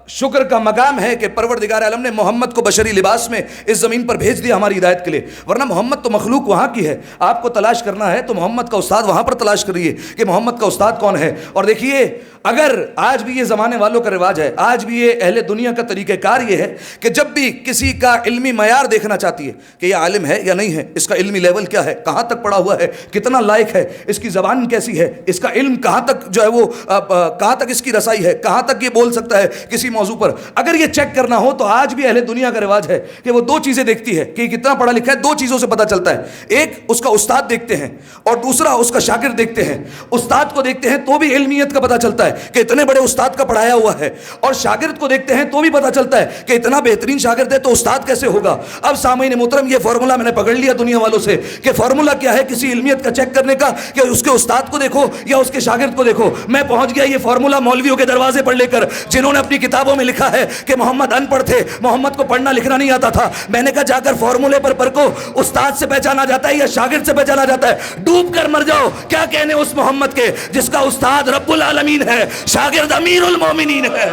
S3: شکر کا مقام ہے کہ پروردگار عالم نے محمد کو بشری لباس میں اس زمین پر بھیج دیا ہماری ہدایت کے لیے, ورنہ محمد تو مخلوق وہاں کی ہے. آپ کو تلاش کرنا ہے تو محمد کا استاد وہاں پر تلاش کریے کہ محمد کا استاد کون ہے. اور دیکھیے اگر آج بھی یہ زمانے والوں کا رواج ہے, آج بھی یہ اہل دنیا کا طریقہ کار یہ ہے کہ جب بھی کسی کا علمی معیار دیکھنا چاہتی ہے کہ یہ عالم ہے یا نہیں ہے, اس کا علمی لیول کیا ہے, کہاں تک پڑھا ہوا ہے, کتنا لائق ہے, اس کی زبان کیسی ہے, اس کا علم کہاں تک جو ہے وہ کہاں تک اس کی رسائی ہے, کہاں تک یہ بول سکتا ہے کسی موضوع پر, اگر یہ چیک کرنا ہو تو آج بھی اہل دنیا کا رواج ہے کہ وہ دو چیزیں دیکھتی ہے کہ یہ کتنا پڑھا لکھا ہے. دو چیزوں سے پتہ چلتا ہے, ایک اس کا استاد دیکھتے ہیں اور دوسرا اس کا شاگرد دیکھتے ہیں. استاد کو دیکھتے ہیں تو بھی علمیت کا پتہ چلتا ہے کہ اتنے بڑے استاد کا پڑھایا ہوا ہے, اور شاگرد کو دیکھتے ہیں تو بھی پتہ چلتا ہے کہ اتنا بہترین شاگرد ہے تو استاد کیسے ہوگا. اب سامعین محترم یہ فارمولا میں نے پکڑ لیا دنیا والوں سے کہ فارمولا کیا ہے کسی علمیت کا چیک کرنے کا, کہ اس کے استاد کو دیکھو یا اس کے شاگرد کو دیکھو. میں پہنچ گیا یہ فارمولا مولویوں کے دروازے پر لے کر, جنہوں نے اپنی کتابوں میں لکھا ہے کہ محمد ان پڑھ تھے, محمد کو پڑھنا لکھنا نہیں آتا تھا. میں نے کہا جا کر فارمولے پر پرکھو, استاد سے پہچانا جاتا ہے یا شاگرد سے پہچانا جاتا ہے. ڈوب کر مر جاؤ, کیا کہنے اس محمد کے جس کا استاد رب العالمین ہے, شاگرد امیر المومنین ہے.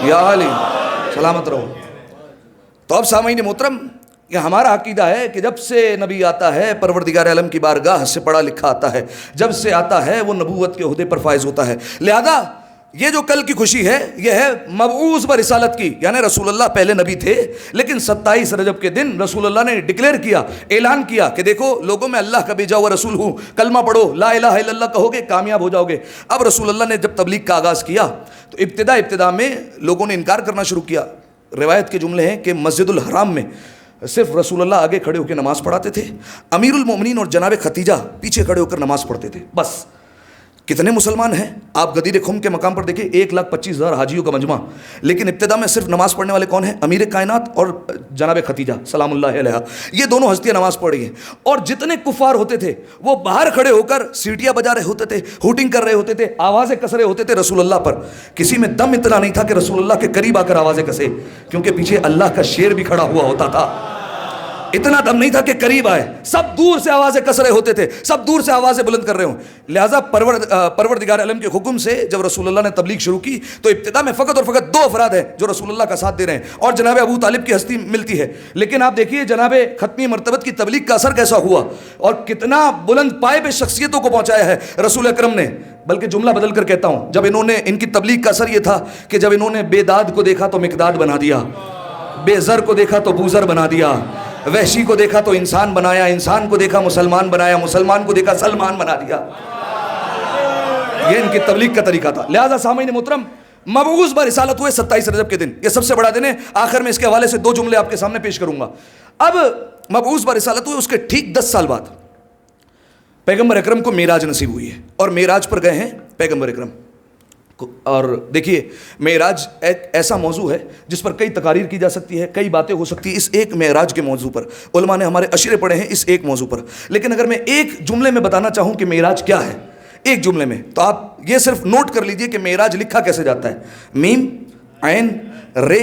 S3: یا علی سلامت رہو. تو اب سامعین محترم کہ ہمارا عقیدہ ہے کہ جب سے نبی آتا ہے پروردگار عالم کی بارگاہ سے پڑھا لکھا آتا ہے، جب سے آتا ہے وہ نبوت کے عہدے پر فائز ہوتا ہے. لہذا یہ جو کل کی خوشی ہے یہ ہے مبعوث برسالت کی، یعنی رسول اللہ پہلے نبی تھے لیکن 27 رجب کے دن رسول اللہ نے ڈکلیئر کیا، اعلان کیا کہ دیکھو لوگوں میں اللہ کا بھیجا ہوا رسول ہوں، کلمہ پڑھو، لا الہ الا اللہ کہو گے کامیاب ہو جاؤ گے. اب رسول اللہ نے جب تبلیغ کا آغاز کیا تو ابتدا میں لوگوں نے انکار کرنا شروع کیا. روایت کے جملے ہیں کہ مسجد الحرام میں صرف رسول اللہ آگے کھڑے ہو کے نماز پڑھاتے تھے، امیر المومنین اور جناب ختیجہ پیچھے کھڑے ہو کر نماز پڑھتے تھے. بس کتنے مسلمان ہیں آپ غدیر خم کے مقام پر دیکھیں، 1,25,000 حاجیوں کا مجمع، لیکن ابتدا میں صرف نماز پڑھنے والے کون ہیں؟ امیر کائنات اور جناب ختیجہ سلام اللہ علیہ. یہ دونوں ہستیاں نماز پڑھ رہی ہیں. اور جتنے کفار ہوتے تھے وہ باہر کھڑے ہو کر سیٹیاں بجا رہے ہوتے تھے، ہوٹنگ کر رہے ہوتے تھے، آوازیں کس رہے ہوتے تھے رسول اللہ پر. کسی میں دم اتنا نہیں تھا کہ رسول اللہ کے قریب آ کر آوازیں کسے، کیونکہ پیچھے اللہ کا شیر بھی کھڑا ہوا ہوتا تھا. اتنا دم نہیں تھا کہ قریب آئے، سب دور سے آوازیں کس رہے ہوتے تھے، سب دور سے آوازیں بلند کر رہے ہوں. لہٰذا پروردگار عالم کے حکم سے جب رسول اللہ نے تبلیغ شروع کی تو ابتدا میں فقط اور فقط 2 افراد ہیں جو رسول اللہ کا ساتھ دے رہے ہیں اور جناب ابو طالب کی ہستی ملتی ہے. لیکن آپ دیکھیے جناب ختمی مرتبت کی تبلیغ کا اثر کیسا ہوا اور کتنا بلند پائے پہ شخصیتوں کو پہنچایا ہے رسول اکرم نے. بلکہ جملہ بدل کر کہتا ہوں، جب انہوں نے ان کی تبلیغ کا اثر یہ تھا کہ جب انہوں نے بے داد کو دیکھا تو مقداد بنا دیا، بے زر کو دیکھا تو بوزر بنا دیا، وحشی کو دیکھا تو انسان بنایا، انسان کو دیکھا مسلمان بنایا، مسلمان کو دیکھا سلمان بنا دیا. یہ ان کی تبلیغ کا طریقہ تھا. لہذا سامعین محترم، مبعوث برسالت ہوئے 27 رجب کے دن، یہ سب سے بڑا دن ہے. آخر میں اس کے حوالے سے 2 جملے آپ کے سامنے پیش کروں گا. اب مبعوث برسالت ہوئے اس کے ٹھیک 10 سال بعد پیغمبر اکرم کو معراج نصیب ہوئی ہے اور معراج پر گئے ہیں پیغمبر اکرم. اور دیکھیے معراج ایک ایسا موضوع ہے جس پر کئی تقاریر کی جا سکتی ہے، کئی باتیں ہو سکتی ہیں اس ایک معراج کے موضوع پر. علماء نے ہمارے اشرے پڑھے ہیں اس ایک موضوع پر. لیکن اگر میں ایک جملے میں بتانا چاہوں کہ معراج کیا ہے ایک جملے میں، تو آپ یہ صرف نوٹ کر لیجئے کہ معراج لکھا کیسے جاتا ہے. میم عین رے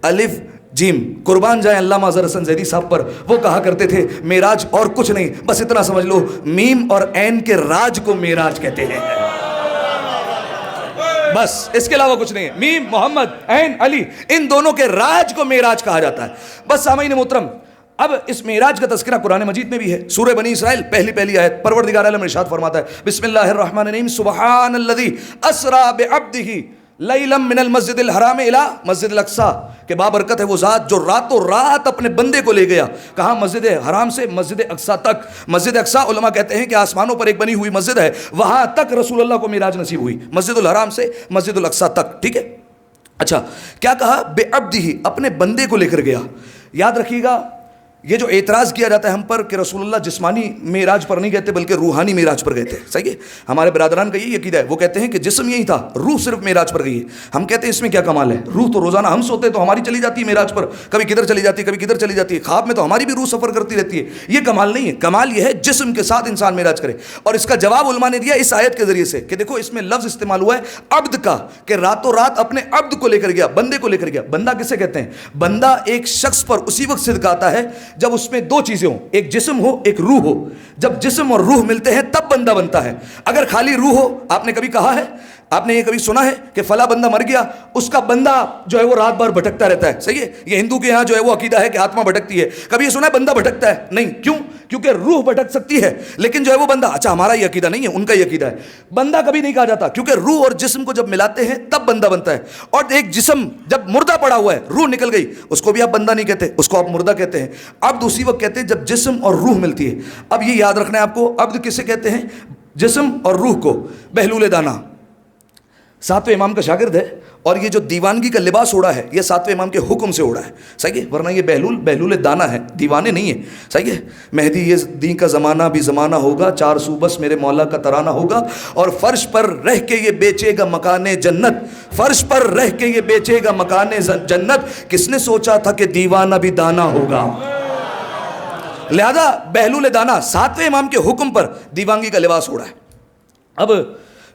S3: الف جیم. قربان جائیں علامہ اظہر حسن زیدی صاحب پر، وہ کہا کرتے تھے معراج اور کچھ نہیں، بس اتنا سمجھ لو میم اور عین کے راج کو معراج کہتے ہیں، بس اس کے علاوہ کچھ نہیں ہے. میم محمد عین علی، ان دونوں کے راج کو معراج کہا جاتا ہے. بس سامعین محترم، اب اس معراج کا تذکرہ قرآن مجید میں بھی ہے. سورہ بنی اسرائیل پہلی آیت پروردگار عالم ارشاد فرماتا ہے بسم اللہ الرحمن الرحیم سبحان الذی اسری بعبدہ لیلا من المسجد الحرام الی مسجد الاقصی، کہ بابرکت ہے وہ ذات جو راتوں رات اپنے بندے کو لے گیا کہاں؟ مسجد حرام سے مسجد اقصی تک. مسجد اقصی علماء کہتے ہیں کہ آسمانوں پر ایک بنی ہوئی مسجد ہے، وہاں تک رسول اللہ کو معراج نصیب ہوئی، مسجد الحرام سے مسجد الاقصی تک. ٹھیک ہے. اچھا کیا کہا؟ بے عبدہ، اپنے بندے کو لے کر گیا. یاد رکھیے گا یہ جو اعتراض کیا جاتا ہے ہم پر کہ رسول اللہ جسمانی معراج پر نہیں گئے تھے بلکہ روحانی معراج پر گئے تھے، صحیح ہے. ہمارے برادران کا یہی عقیدہ ہے، وہ کہتے ہیں کہ جسم یہی تھا، روح صرف معراج پر گئی ہے. ہم کہتے ہیں اس میں کیا کمال ہے؟ روح تو روزانہ ہم سوتے تو ہماری چلی جاتی ہے معراج پر، کبھی کدھر چلی جاتی ہے کبھی کدھر چلی جاتی ہے، خواب میں تو ہماری بھی روح سفر کرتی رہتی ہے. یہ کمال نہیں ہے. کمال یہ ہے جسم کے ساتھ انسان معراج کرے. اور اس کا جواب علماء نے دیا اس آیت کے ذریعے سے کہ دیکھو اس میں لفظ استعمال ہوا ہے عبد کا، کہ راتوں رات اپنے عبد کو لے کر گیا، بندے کو لے کر گیا. بندہ کسے کہتے ہیں؟ بندہ ایک شخص پر اسی وقت صدق آتا ہے جب اس میں 2 چیزیں ہوں، ایک جسم ہو ایک روح ہو. جب جسم اور روح ملتے ہیں تب بندہ بنتا ہے. اگر خالی روح ہو، آپ نے کبھی کہا ہے، آپ نے یہ کبھی سنا ہے کہ فلاں بندہ مر گیا، اس کا بندہ جو ہے وہ رات بھر بھٹکتا رہتا ہے، صحیح ہے. یہ ہندو کے یہاں جو ہے وہ عقیدہ ہے کہ آتما بھٹکتی ہے. کبھی یہ سنا ہے بندہ بھٹکتا ہے؟ نہیں. کیوں؟ کیونکہ روح بھٹک سکتی ہے لیکن جو ہے وہ بندہ، اچھا ہمارا یہ عقیدہ نہیں ہے، ان کا یہ عقیدہ ہے. بندہ کبھی نہیں کہا جاتا کیونکہ روح اور جسم کو جب ملاتے ہیں تب بندہ بنتا ہے. اور ایک جسم جب مردہ پڑا ہوا ہے، روح نکل گئی، اس کو بھی آپ بندہ نہیں کہتے، اس کو آپ مردہ کہتے ہیں. عبد اسی وقت کہتے ہیں جب جسم اور روح ملتی ہے. اب یہ یاد رکھنا ہے آپ کو، عبد کسے کہتے ہیں؟ جسم اور روح کو. بہلول دانا 7ویں امام کا شاگرد ہے اور یہ جو دیوانگی کا لباس اوڑا ہے یہ 7ویں امام کے حکم سے اوڑا ہے، صحیح ہے. ورنہ یہ بہلول دانا ہے، دیوانے نہیں ہے، صحیح ہے. مہدی یہ دین کا زمانہ بھی زمانہ ہوگا، 4 سو بس میرے مولا کا ترانہ ہوگا، اور فرش پر رہ کے یہ بیچے گا مکان جنت، فرش پر رہ کے یہ بیچے گا مکان جنت. کس نے سوچا تھا کہ دیوانہ بھی دانا ہوگا؟ لہذا بہلول دانا 7ویں امام کے حکم پر دیوانگی کا لباس اوڑا ہے. اب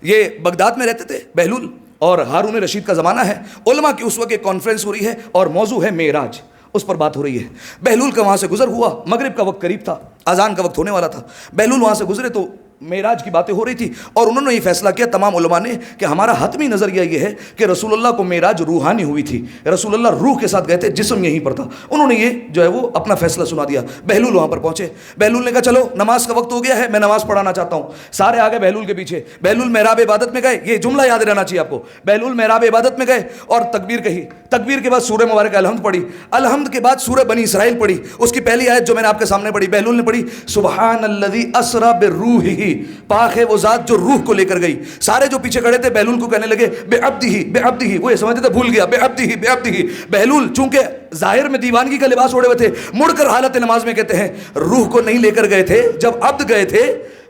S3: یہ بغداد میں رہتے تھے بہلول، اور ہارون رشید کا زمانہ ہے. علماء کی اس وقت ایک کانفرنس ہو رہی ہے اور موضوع ہے معراج، اس پر بات ہو رہی ہے. بہلول کا وہاں سے گزر ہوا، مغرب کا وقت قریب تھا، اذان کا وقت ہونے والا تھا. بہلول وہاں سے گزرے تو معراج کی باتیں ہو رہی تھی اور انہوں نے یہ فیصلہ کیا تمام علماء نے کہ ہمارا حتمی نظریہ یہ ہے کہ رسول اللہ کو معراج روحانی ہوئی تھی, رسول اللہ روح کے ساتھ گئے تھے, جسم یہیں پر تھا. انہوں نے یہ جو ہے وہ اپنا فیصلہ سنا دیا. بہلول وہاں پر پہنچے. بہلول نے کہا چلو نماز کا وقت ہو گیا ہے, میں نماز پڑھانا چاہتا ہوں. سارے آگے بہلول کے پیچھے. بہلول محراب عبادت میں گئے, یہ جملہ یاد رہنا چاہیے آپ کو. بہلول محراب عبادت میں گئے اور تکبیر کہی. تکبیر کے بعد سورہ مبارک الحمد پڑھی. الحمد کے بعد سورہ بنی اسرائیل پڑھی. اس کی پہلی آیت جو میں نے آپ کے سامنے پڑھی, بہلول نے پڑھی سبحان الذی اسری بروحہ, پاک ہے وہ ذات جو روح کو لے کر گئی. سارے جو پیچھے کھڑے تھے بہلول کو کہنے لگے بے عبدہ, وہ یہ سمجھتے تھے بھول گیا, بے عبدہ. بہلول چونکہ ظاہر میں دیوانگی کا لباس اوڑے ہوئے تھے, مڑ کر حالت نماز میں کہتے ہیں روح کو نہیں لے کر گئے تھے, جب عبد گئے تھے.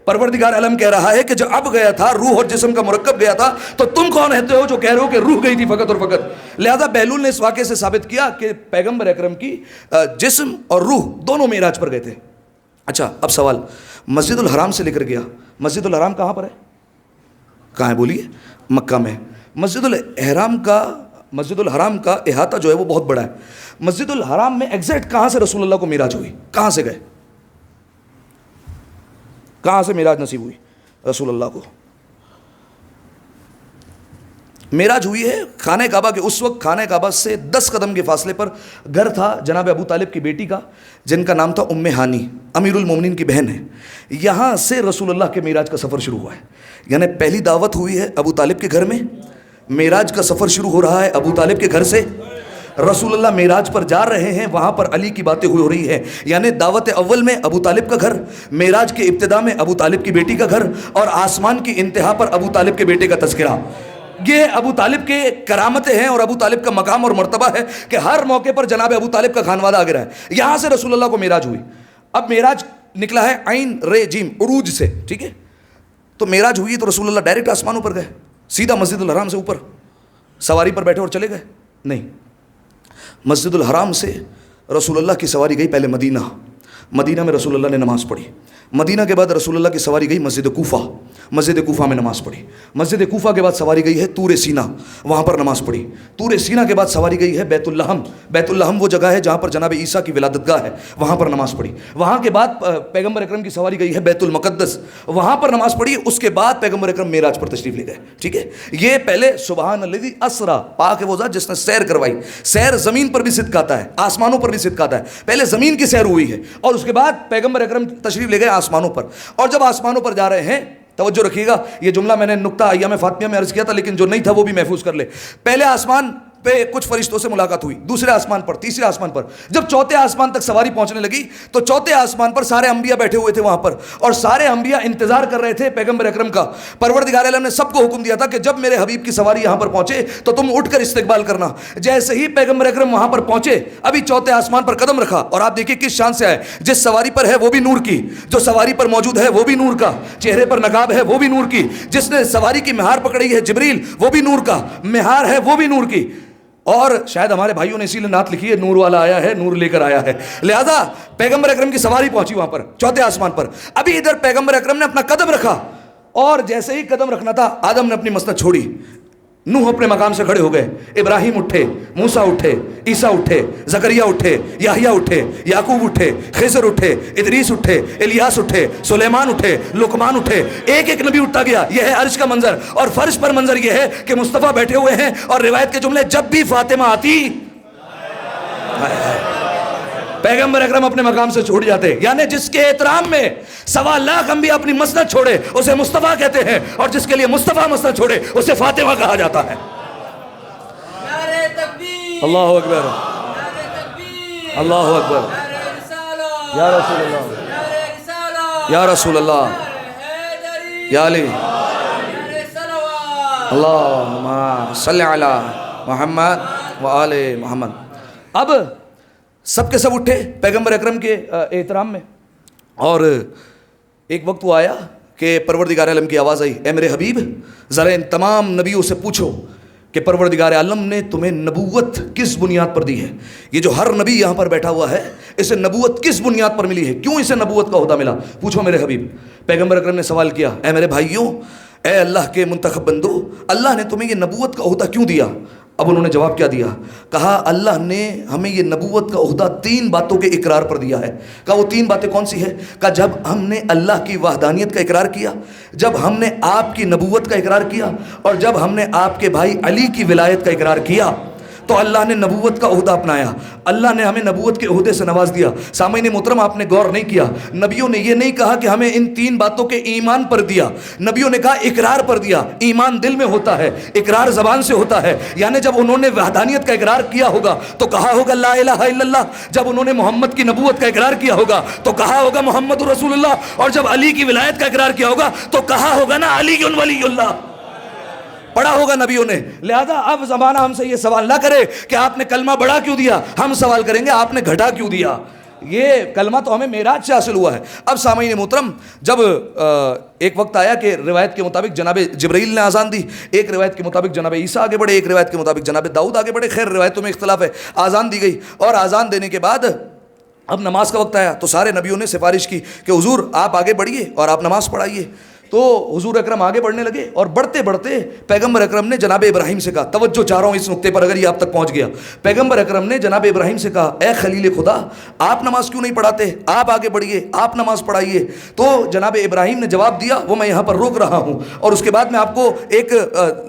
S3: پروردگار عالم کہہ رہا ہے کہ جو اب گیا تھا روح اور جسم کا مرکب گیا تھا, تو تم کون ہوتے ہو جو کہہ رہے ہو کہ روح گئی تھی فقط اور فقط. لہذا بہلول نے اس واقعے سے ثابت کیا کہ پیغمبر اکرم کی جسم اور روح دونوں معراج پر گئے تھے. اچھا اب سوال, مسجد الحرام سے لے کر گیا. مسجد الحرام کہاں پر ہے؟ کہاں ہے بولیے؟ مکہ میں. مسجد الحرام کا احاطہ جو ہے وہ بہت بڑا ہے. مسجد الحرام میں ایگزیکٹ کہاں سے رسول اللہ کو معراج ہوئی؟ کہاں سے گئے؟ کہاں سے معراج نصیب ہوئی رسول اللہ کو؟ معراج ہوئی ہے خانہ کعبہ کے. اس وقت خانہ کعبہ سے 10 قدم کے فاصلے پر گھر تھا جناب ابو طالب کی بیٹی کا, جن کا نام تھا ام ہانی, امیر المومنین کی بہن ہے. یہاں سے رسول اللہ کے معراج کا سفر شروع ہوا ہے. یعنی پہلی دعوت ہوئی ہے ابو طالب کے گھر میں, معراج کا سفر شروع ہو رہا ہے ابو طالب کے گھر سے. رسول اللہ معراج پر جا رہے ہیں, وہاں پر علی کی باتیں ہو رہی ہیں. یعنی دعوت اول میں ابو طالب کا گھر, معراج کے ابتدا میں ابو طالب کی بیٹی کا گھر, اور آسمان کی انتہا پر ابو طالب کے بیٹے کا تذکرہ. یہ ابو طالب کے کرامتیں ہیں اور ابو طالب کا مقام اور مرتبہ ہے کہ ہر موقع پر جناب ابو طالب کا خانوادہ آگے رہا ہے. یہاں سے رسول اللہ کو معراج ہوئی. اب معراج نکلا ہے عین رے جیم عروج سے, ٹھیک ہے. تو معراج ہوئی تو رسول اللہ ڈائریکٹ آسمانوں پر گئے, سیدھا مسجد الحرام سے اوپر سواری پر بیٹھے اور چلے گئے؟ نہیں. مسجد الحرام سے رسول اللہ کی سواری گئی پہلے مدینہ. مدینہ میں رسول اللہ نے نماز پڑھی. مدینہ کے بعد رسول اللہ کی سواری گئی مسجد کوفہ. مسجد کوفہ میں نماز پڑھی. مسجد کوفہ کے بعد سواری گئی ہے طور سینا, وہاں پر نماز پڑھی. طور سینا کے بعد سواری گئی ہے بیت اللحم. بیت اللحم وہ جگہ ہے جہاں پر جناب عیسیٰ کی ولادت گاہ ہے, وہاں پر نماز پڑھی. وہاں کے بعد پیغمبر اکرم کی سواری گئی ہے بیت المقدس, وہاں پر نماز پڑھی. اس کے بعد پیغمبر اکرم معراج پر تشریف لے گئے, ٹھیک ہے. یہ پہلے سبحان الذی اسری, پاک ہے وہ ذات جس نے سیر کروائی. سیر زمین پر بھی صدق آتا ہے, آسمانوں پر بھی صدق آتا ہے. پہلے زمین کی سیر ہوئی ہے اور اس کے بعد پیغمبر اکرم تشریف لے گئے آسمانوں پر. اور جب آسمانوں پر جا رہے ہیں, توجہ رکھیے گا, یہ جملہ میں نے نقطہ ایام فاطمیہ میں عرض کیا تھا, لیکن جو نہیں تھا وہ بھی محفوظ کر لے. پہلے آسمان پہ کچھ فرشتوں سے ملاقات ہوئی, دوسرے آسمان پر, تیسرے آسمان پر. جب چوتھے آسمان تک سواری پہنچنے لگی تو چوتھے آسمان پر سارے انبیاء بیٹھے ہوئے تھے وہاں پر, اور سارے انبیاء انتظار کر رہے تھے پیغمبر اکرم کا. پروردگار عالم نے سب کو حکم دیا تھا کہ جب میرے حبیب کی سواری یہاں پر پہنچے تو تم اٹھ کر استقبال کرنا. جیسے ہی پیغمبر اکرم وہاں پر پہنچے, ابھی چوتھے آسمان پر قدم رکھا, اور آپ دیکھیے کس شان سے آئے. جس سواری پر ہے وہ بھی نور کی, جو سواری پر موجود ہے وہ بھی نور کا, چہرے پر نقاب ہے وہ بھی نور کی, جس نے سواری کی مہار پکڑی ہے جبریل وہ بھی نور کا, مہار ہے وہ بھی نور کی. اور شاید ہمارے بھائیوں نے اسی لیے نعت لکھی ہے, نور والا آیا ہے, نور لے کر آیا ہے. لہذا پیغمبر اکرم کی سواری پہنچی وہاں پر چوتھے آسمان پر. ابھی ادھر پیغمبر اکرم نے اپنا قدم رکھا, اور جیسے ہی قدم رکھنا تھا آدم نے اپنی مسند چھوڑی, نوح اپنے مقام سے کھڑے ہو گئے, ابراہیم اٹھے, موسیٰ اٹھے, عیسیٰ اٹھے, زکریا اٹھے, یحییٰ اٹھے, یعقوب اٹھے, خضر اٹھے, ادریس اٹھے, الیاس اٹھے, سلیمان اٹھے, لقمان اٹھے. ایک ایک نبی اٹھتا گیا. یہ ہے عرش کا منظر, اور فرش پر منظر یہ ہے کہ مصطفیٰ بیٹھے ہوئے ہیں, اور روایت کے جملے جب بھی فاطمہ آتی پیغمبر اکرم اپنے مقام سے چھوڑ جاتے. یعنی جس کے احترام میں 1.25 لاکھ انبیاء اپنی مسند چھوڑے اسے مصطفیٰ کہتے ہیں, اور جس کے لیے مصطفیٰ مسند چھوڑے اسے فاطمہ کہا جاتا ہے. اللہ اکبر, اللہ اکبر, یا رسول اللہ, یا رسول اللہ, یا علی, اللہم صلی علی محمد و آل محمد. اب سب کے سب اٹھے پیغمبر اکرم کے احترام میں, اور ایک وقت وہ آیا کہ پروردگار عالم کی آواز آئی, اے میرے حبیب ذرا ان تمام نبیوں سے پوچھو کہ پروردگار عالم نے تمہیں نبوت کس بنیاد پر دی ہے. یہ جو ہر نبی یہاں پر بیٹھا ہوا ہے اسے نبوت کس بنیاد پر ملی ہے, کیوں اسے نبوت کا عہدہ ملا, پوچھو میرے حبیب. پیغمبر اکرم نے سوال کیا, اے میرے بھائیوں, اے اللہ کے منتخب بندو, اللہ نے تمہیں یہ نبوت کا عہدہ کیوں دیا؟ اب انہوں نے جواب کیا دیا؟ کہا اللہ نے ہمیں یہ نبوت کا عہدہ 3 باتوں کے اقرار پر دیا ہے۔ کہا وہ 3 باتیں کون سی ہے؟ کہا جب ہم نے اللہ کی وحدانیت کا اقرار کیا، جب ہم نے آپ کی نبوت کا اقرار کیا، اور جب ہم نے آپ کے بھائی علی کی ولایت کا اقرار کیا تو اللہ نے نبوت کا عہدہ اپنایا، اللہ نے ہمیں نبوت کے عہدے سے نواز دیا۔ سامعین محترم، آپ نے غور نہیں کیا، نبیوں نے یہ نہیں کہا کہ ہمیں ان 3 باتوں کے ایمان پر دیا، نبیوں نے کہا اقرار پر دیا۔ ایمان دل میں ہوتا ہے، اقرار زبان سے ہوتا ہے، یعنی جب انہوں نے وحدانیت کا اقرار کیا ہوگا تو کہا ہوگا لا الہ الا اللہ، جب انہوں نے محمد کی نبوت کا اقرار کیا ہوگا تو کہا ہوگا محمد رسول اللہ، اور جب علی کی ولایت کا اقرار کیا ہوگا تو کہا ہوگا نا علی ولی اللہ، پڑھا ہوگا نبیوں نے۔ لہذا اب زمانہ ہم سے یہ سوال نہ کرے کہ آپ نے کلمہ بڑھا کیوں دیا، ہم سوال کریں گے آپ نے گھٹا کیوں دیا۔ یہ کلمہ تو ہمیں معراج سے حاصل ہوا ہے۔ اب سامعین محترم، جب ایک وقت آیا کہ روایت کے مطابق جناب جبرائیل نے آزان دی، ایک روایت کے مطابق جناب عیسیٰ آگے بڑھے، ایک روایت کے مطابق جناب داؤد آگے بڑھے، خیر روایتوں میں اختلاف ہے۔ آزان دی گئی، اور آزان دینے کے بعد اب نماز کا وقت آیا تو سارے نبیوں نے سفارش کی کہ حضور آپ آگے بڑھیے اور آپ نماز پڑھائیے۔ تو حضور اکرم آگے بڑھنے لگے، اور بڑھتے بڑھتے پیغمبر اکرم نے جناب ابراہیم سے کہا، توجہ چاہ رہا ہوں اس نقطے پر اگر یہ آپ تک پہنچ گیا، پیغمبر اکرم نے جناب ابراہیم سے کہا اے خلیل خدا، آپ نماز کیوں نہیں پڑھاتے، آپ آگے بڑھیے، آپ نماز پڑھائیے۔ تو جناب ابراہیم نے جواب دیا، وہ میں یہاں پر روک رہا ہوں، اور اس کے بعد میں آپ کو ایک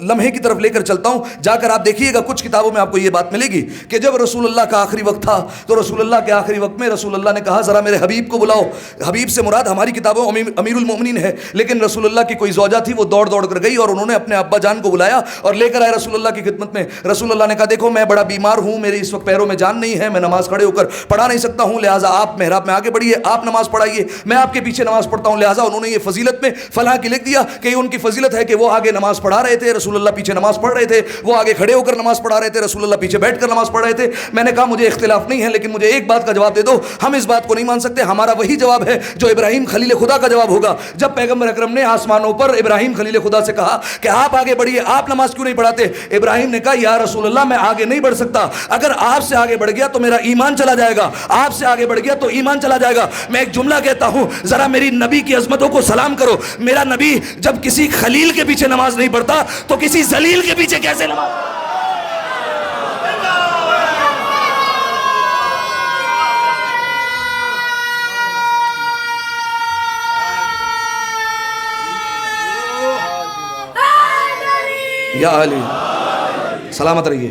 S3: لمحے کی طرف لے کر چلتا ہوں، جا کر آپ دیکھیے گا کچھ کتابوں میں آپ کو یہ بات ملے گی کہ جب رسول اللہ کا آخری وقت تھا تو رسول اللہ کے آخری وقت میں رسول اللہ نے کہا ذرا میرے حبیب کو بلاؤ۔ حبیب سے مراد ہماری کتابوں امیر المومنین ہے، لیکن رسول اللہ کی کوئی زوجہ تھی، وہ دوڑ دوڑ کر گئی اور انہوں نے اپنے ابا جان کو بلایا اور لے کر آئے رسول اللہ کی خدمت میں۔ رسول اللہ نے کہا دیکھو میں بڑا بیمار ہوں، میرے اس وقت پیروں میں جان نہیں ہے، میں نماز کھڑے ہو کر پڑھا نہیں سکتا ہوں، لہٰذا آپ محراب میں آگے بڑھیے، آپ نماز پڑھائیے، میں آپ کے پیچھے نماز پڑھتا ہوں۔ لہٰذا انہوں نے یہ فضیلت میں فلاں کی لکھ دیا کہ ان کی فضیلت ہے کہ وہ آگے نماز پڑھا رہے تھے، رسول اللہ پیچھے نماز پڑھ رہے تھے، وہ آگے کھڑے ہو کر نماز پڑھا رہے تھے، رسول اللہ پیچھے بیٹھ کر نماز پڑھ رہے تھے۔ میں نے کہا مجھے اختلاف نہیں ہے، لیکن مجھے ایک بات کا جواب دے دو، ہم اس بات کو نہیں مان سکتے، ہمارا وہی جواب ہے جو ابراہیم خلیل خدا کا جواب ہوگا۔ جب پیغمبر اکرم نے آسمانوں پر ابراہیم خلیل خدا سے کہا کہ آپ آگے بڑھیے، آپ نماز کیوں نہیں پڑھاتے، ابراہیم نے کہا یا رسول اللہ میں آگے نہیں بڑھ سکتا، اگر آپ سے آگے بڑھ گیا تو میرا ایمان چلا جائے گا، آپ سے آگے بڑھ گیا تو ایمان چلا جائے گا۔ میں ایک جملہ کہتا ہوں، ذرا میری نبی کی عظمتوں کو سلام کرو۔ میرا نبی جب کسی خلیل کے پیچھے نماز نہیں پڑھتا تو کسی ذلیل کے پیچھے کیسے نماز؟ یا علی سلامت رہیے۔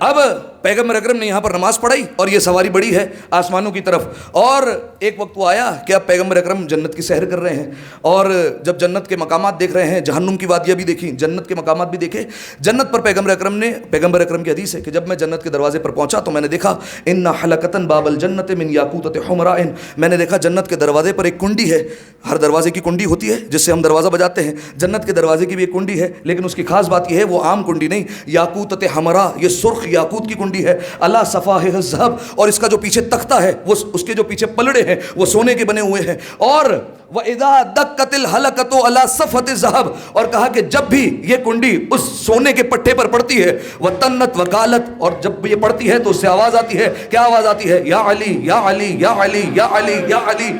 S3: اب پیغمبر اکرم نے یہاں پر نماز پڑھائی اور یہ سواری بڑی ہے آسمانوں کی طرف، اور ایک وقت وہ آیا کہ اب پیغمبر اکرم جنت کی سیر کر رہے ہیں، اور جب جنت کے مقامات دیکھ رہے ہیں، جہنم کی وادیاں بھی دیکھیں، جنت کے مقامات بھی دیکھے، جنت پر پیغمبر اکرم کی حدیث ہے کہ جب میں جنت کے دروازے پر پہنچا تو میں نے دیکھا ان حلقۃ باب الجنت من یاقوتۃ حمراء، میں نے دیکھا جنت کے دروازے پر ایک کنڈی ہے، ہر دروازے کی کنڈی ہوتی ہے جس سے ہم دروازہ بجاتے ہیں، جنت کے دروازے کی بھی ایک کنڈی ہے، لیکن اس کی خاص بات یہ ہے وہ عام کنڈی نہیں، یاقوتۃ حمراء، یہ سرخ یاقوت کی کنڈی ہے، اللہ صفاہ الذھب، اور اس کا جو پیچھے تختہ ہے وہ اس کے جو پیچھے پلڑے ہیں وہ سونے کے بنے ہوئے ہیں، اور وَإِذَا دَقَّتِ الْحَلَقَةُ عَلَى صَفْحَةِ الذَّهَبِ، اور کہا کہ جب بھی یہ کنڈی اس سونے کے پٹھے پر پڑتی ہے وَتَنَّتْ وَقَالَتْ، اور جب یہ پڑتی ہے تو اس سے آواز آتی ہے، کیا آواز آتی ہے؟ یا علی یا علی یا علی یا علی یا علی۔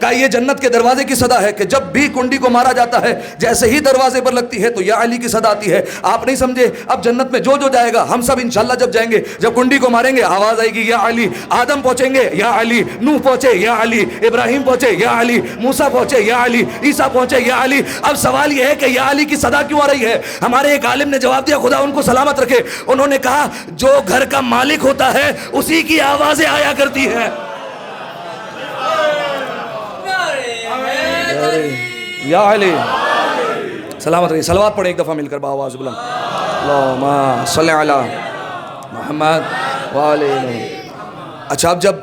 S3: کہ یہ جنت کے دروازے کی صدا ہے کہ جب بھی کنڈی کو مارا جاتا ہے جیسے ہی دروازے پر لگتی ہے تو یا علی کی صدا آتی ہے۔ آپ نہیں سمجھے، اب جنت میں جو جائے گا، ہم سب انشاءاللہ جب جائیں گے، جب کنڈی کو ماریں گے آواز آئے گی یا علی، آدم پہنچیں گے یا علی، نوح پہنچے یا علی، ابراہیم پہنچے یا علی، موسیٰ پہنچے یا علی، عیسیٰ پہنچے یا علی۔ اب سوال یہ ہے کہ یا علی کی صدا کیوں آ رہی ہے؟ ہمارے ایک عالم نے جواب دیا، خدا ان کو سلامت رکھے، انہوں نے کہا جو گھر کا مالک ہوتا ہے اسی کی آوازیں آیا کرتی ہے۔ یا علی سلامت رہی، صلوات پڑھیں ایک دفعہ مل کر بآواز بلند، اللہم صلی علی محمد وآلہ۔ اچھا اب جب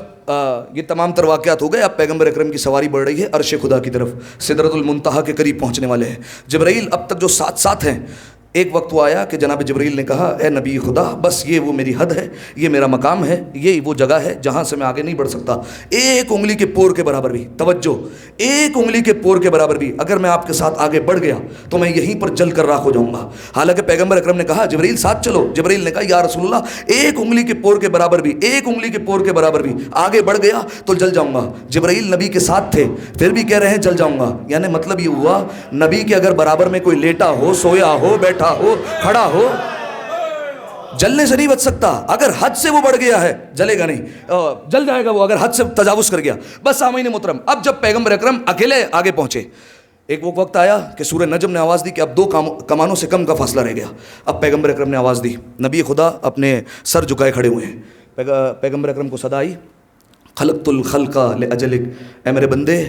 S3: یہ تمام تر واقعات ہو گئے، اب پیغمبر اکرم کی سواری بڑھ رہی ہے عرش خدا کی طرف، سدرۃ المنتہا کے قریب پہنچنے والے ہیں۔ جبرائیل اب تک جو ساتھ ہیں، ایک وقت وہ آیا کہ جناب جبرائیل نے کہا اے نبی خدا، بس یہ وہ میری حد ہے، یہ میرا مقام ہے، یہ وہ جگہ ہے جہاں سے میں آگے نہیں بڑھ سکتا، ایک انگلی کے پور کے برابر بھی، توجہ، ایک انگلی کے پور کے برابر بھی اگر میں آپ کے ساتھ آگے بڑھ گیا تو میں یہیں پر جل کر راکھ ہو جاؤں گا۔ حالانکہ پیغمبر اکرم نے کہا جبرائیل ساتھ چلو، جبرائیل نے کہا یا رسول اللہ ایک انگلی کے پور کے برابر بھی، ایک انگلی کے پور کے برابر بھی آگے بڑھ گیا تو جل جاؤں گا۔ جبرائیل نبی کے ساتھ تھے پھر بھی کہہ رہے ہیں جل جاؤں گا، یعنی مطلب یہ ہوا نبی کے اگر برابر میں کوئی لیٹا ہو، سویا ہو، بیٹھا ہو، کھڑا ہو، جلنے سے نہیں بچ سکتا. اگر حد سے وہ بڑھ گیا ہے جلے گا نہیں, جل جائے گا وہ اگر حد سے تجاوز کر گیا. بس سامعین محترم, اب جب پیغمبر اکرم اکیلے آگے پہنچے, ایک وہ وقت آیا کہ سورہ نجم نے آواز دی کہ اب 2 کمانوں سے کم کا فاصلہ رہ گیا. اب پیغمبر اکرم نے آواز دی, نبی خدا اپنے سر جھکائے کھڑے ہوئے ہیں. پیغمبر اکرم کو صدا آئی, خلقت الخلق لاجلک, اے میرے بندے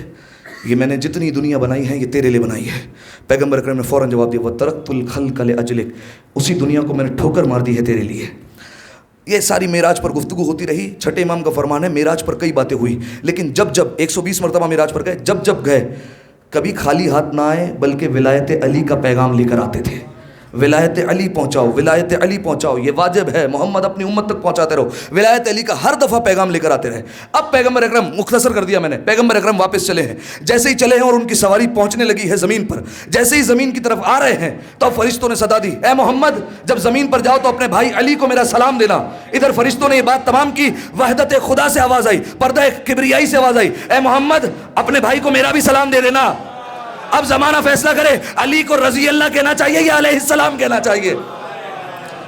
S3: یہ میں نے جتنی دنیا بنائی ہے یہ تیرے لیے بنائی ہے. پیغمبر اکرم نے فوراً جواب دیا, وترکت الخلق لاجلک, اسی دنیا کو میں نے ٹھوکر مار دی ہے تیرے لیے. یہ ساری معراج پر گفتگو ہوتی رہی. چھٹے امام کا فرمان ہے معراج پر کئی باتیں ہوئی, لیکن جب 120 مرتبہ معراج پر گئے, جب گئے کبھی خالی ہاتھ نہ آئے بلکہ ولایت علی کا پیغام لے کر آتے تھے. ولایت علی پہنچاؤ, ولایت علی پہنچاؤ, یہ واجب ہے, محمد اپنی امت تک پہنچاتے رہو. ولایت علی کا ہر دفعہ پیغام لے کر آتے رہے. اب پیغمبر اکرم, مختصر کر دیا میں نے, پیغمبر اکرم واپس چلے ہیں. جیسے ہی چلے ہیں اور ان کی سواری پہنچنے لگی ہے زمین پر, جیسے ہی زمین کی طرف آ رہے ہیں تو اب فرشتوں نے صدا دی, اے محمد جب زمین پر جاؤ تو اپنے بھائی علی کو میرا سلام دینا. ادھر فرشتوں نے یہ بات تمام کی, وحدت خدا سے آواز آئی, پردہ کبریائی سے آواز آئی, اے محمد اپنے بھائی کو میرا بھی سلام دے دینا. اب زمانہ فیصلہ کرے, علی کو رضی اللہ کہنا چاہیے یا علیہ السلام کہنا چاہیے,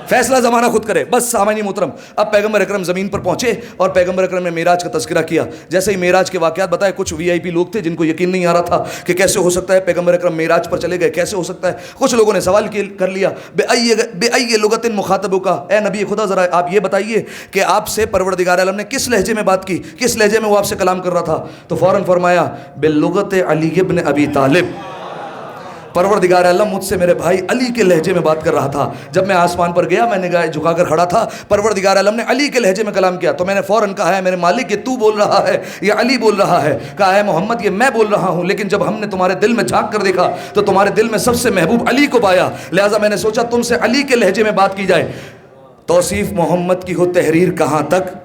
S3: فیصلہ زمانہ خود کرے. بس سامعین محترم, اب پیغمبر اکرم زمین پر پہنچے اور پیغمبر اکرم نے معراج کا تذکرہ کیا. جیسے ہی معراج کے واقعات بتائے, کچھ VIP لوگ تھے جن کو یقین نہیں آ رہا تھا کہ کیسے ہو سکتا ہے پیغمبر اکرم معراج پر چلے گئے, کیسے ہو سکتا ہے. کچھ لوگوں نے سوال کر لیا, بے ای لغت مخاطبوں کا, اے نبی خدا ذرا آپ یہ بتائیے کہ آپ سے پروردگار عالم نے کس لہجے میں بات کی, کس لہجے میں وہ آپ سے کلام کر رہا تھا. تو فوراً فرمایا باللغت علی ابن ابی طالب, پروردگار عالم مجھ سے میرے بھائی علی کے لہجے میں بات کر رہا تھا. جب میں آسمان پر گیا, میں نگاہ جھکا کر کھڑا تھا, پروردگار عالم نے علی کے لہجے میں کلام کیا. تو میں نے فوراً کہا ہے میرے مالک یہ تو بول رہا ہے یا علی بول رہا ہے. کہا ہے محمد یہ میں بول رہا ہوں, لیکن جب ہم نے تمہارے دل میں جھانک کر دیکھا تو تمہارے دل میں سب سے محبوب علی کو پایا, لہٰذا میں نے سوچا تم سے علی کے لہجے میں بات کی جائے. توصیف محمد کی ہو تحریر کہاں تک,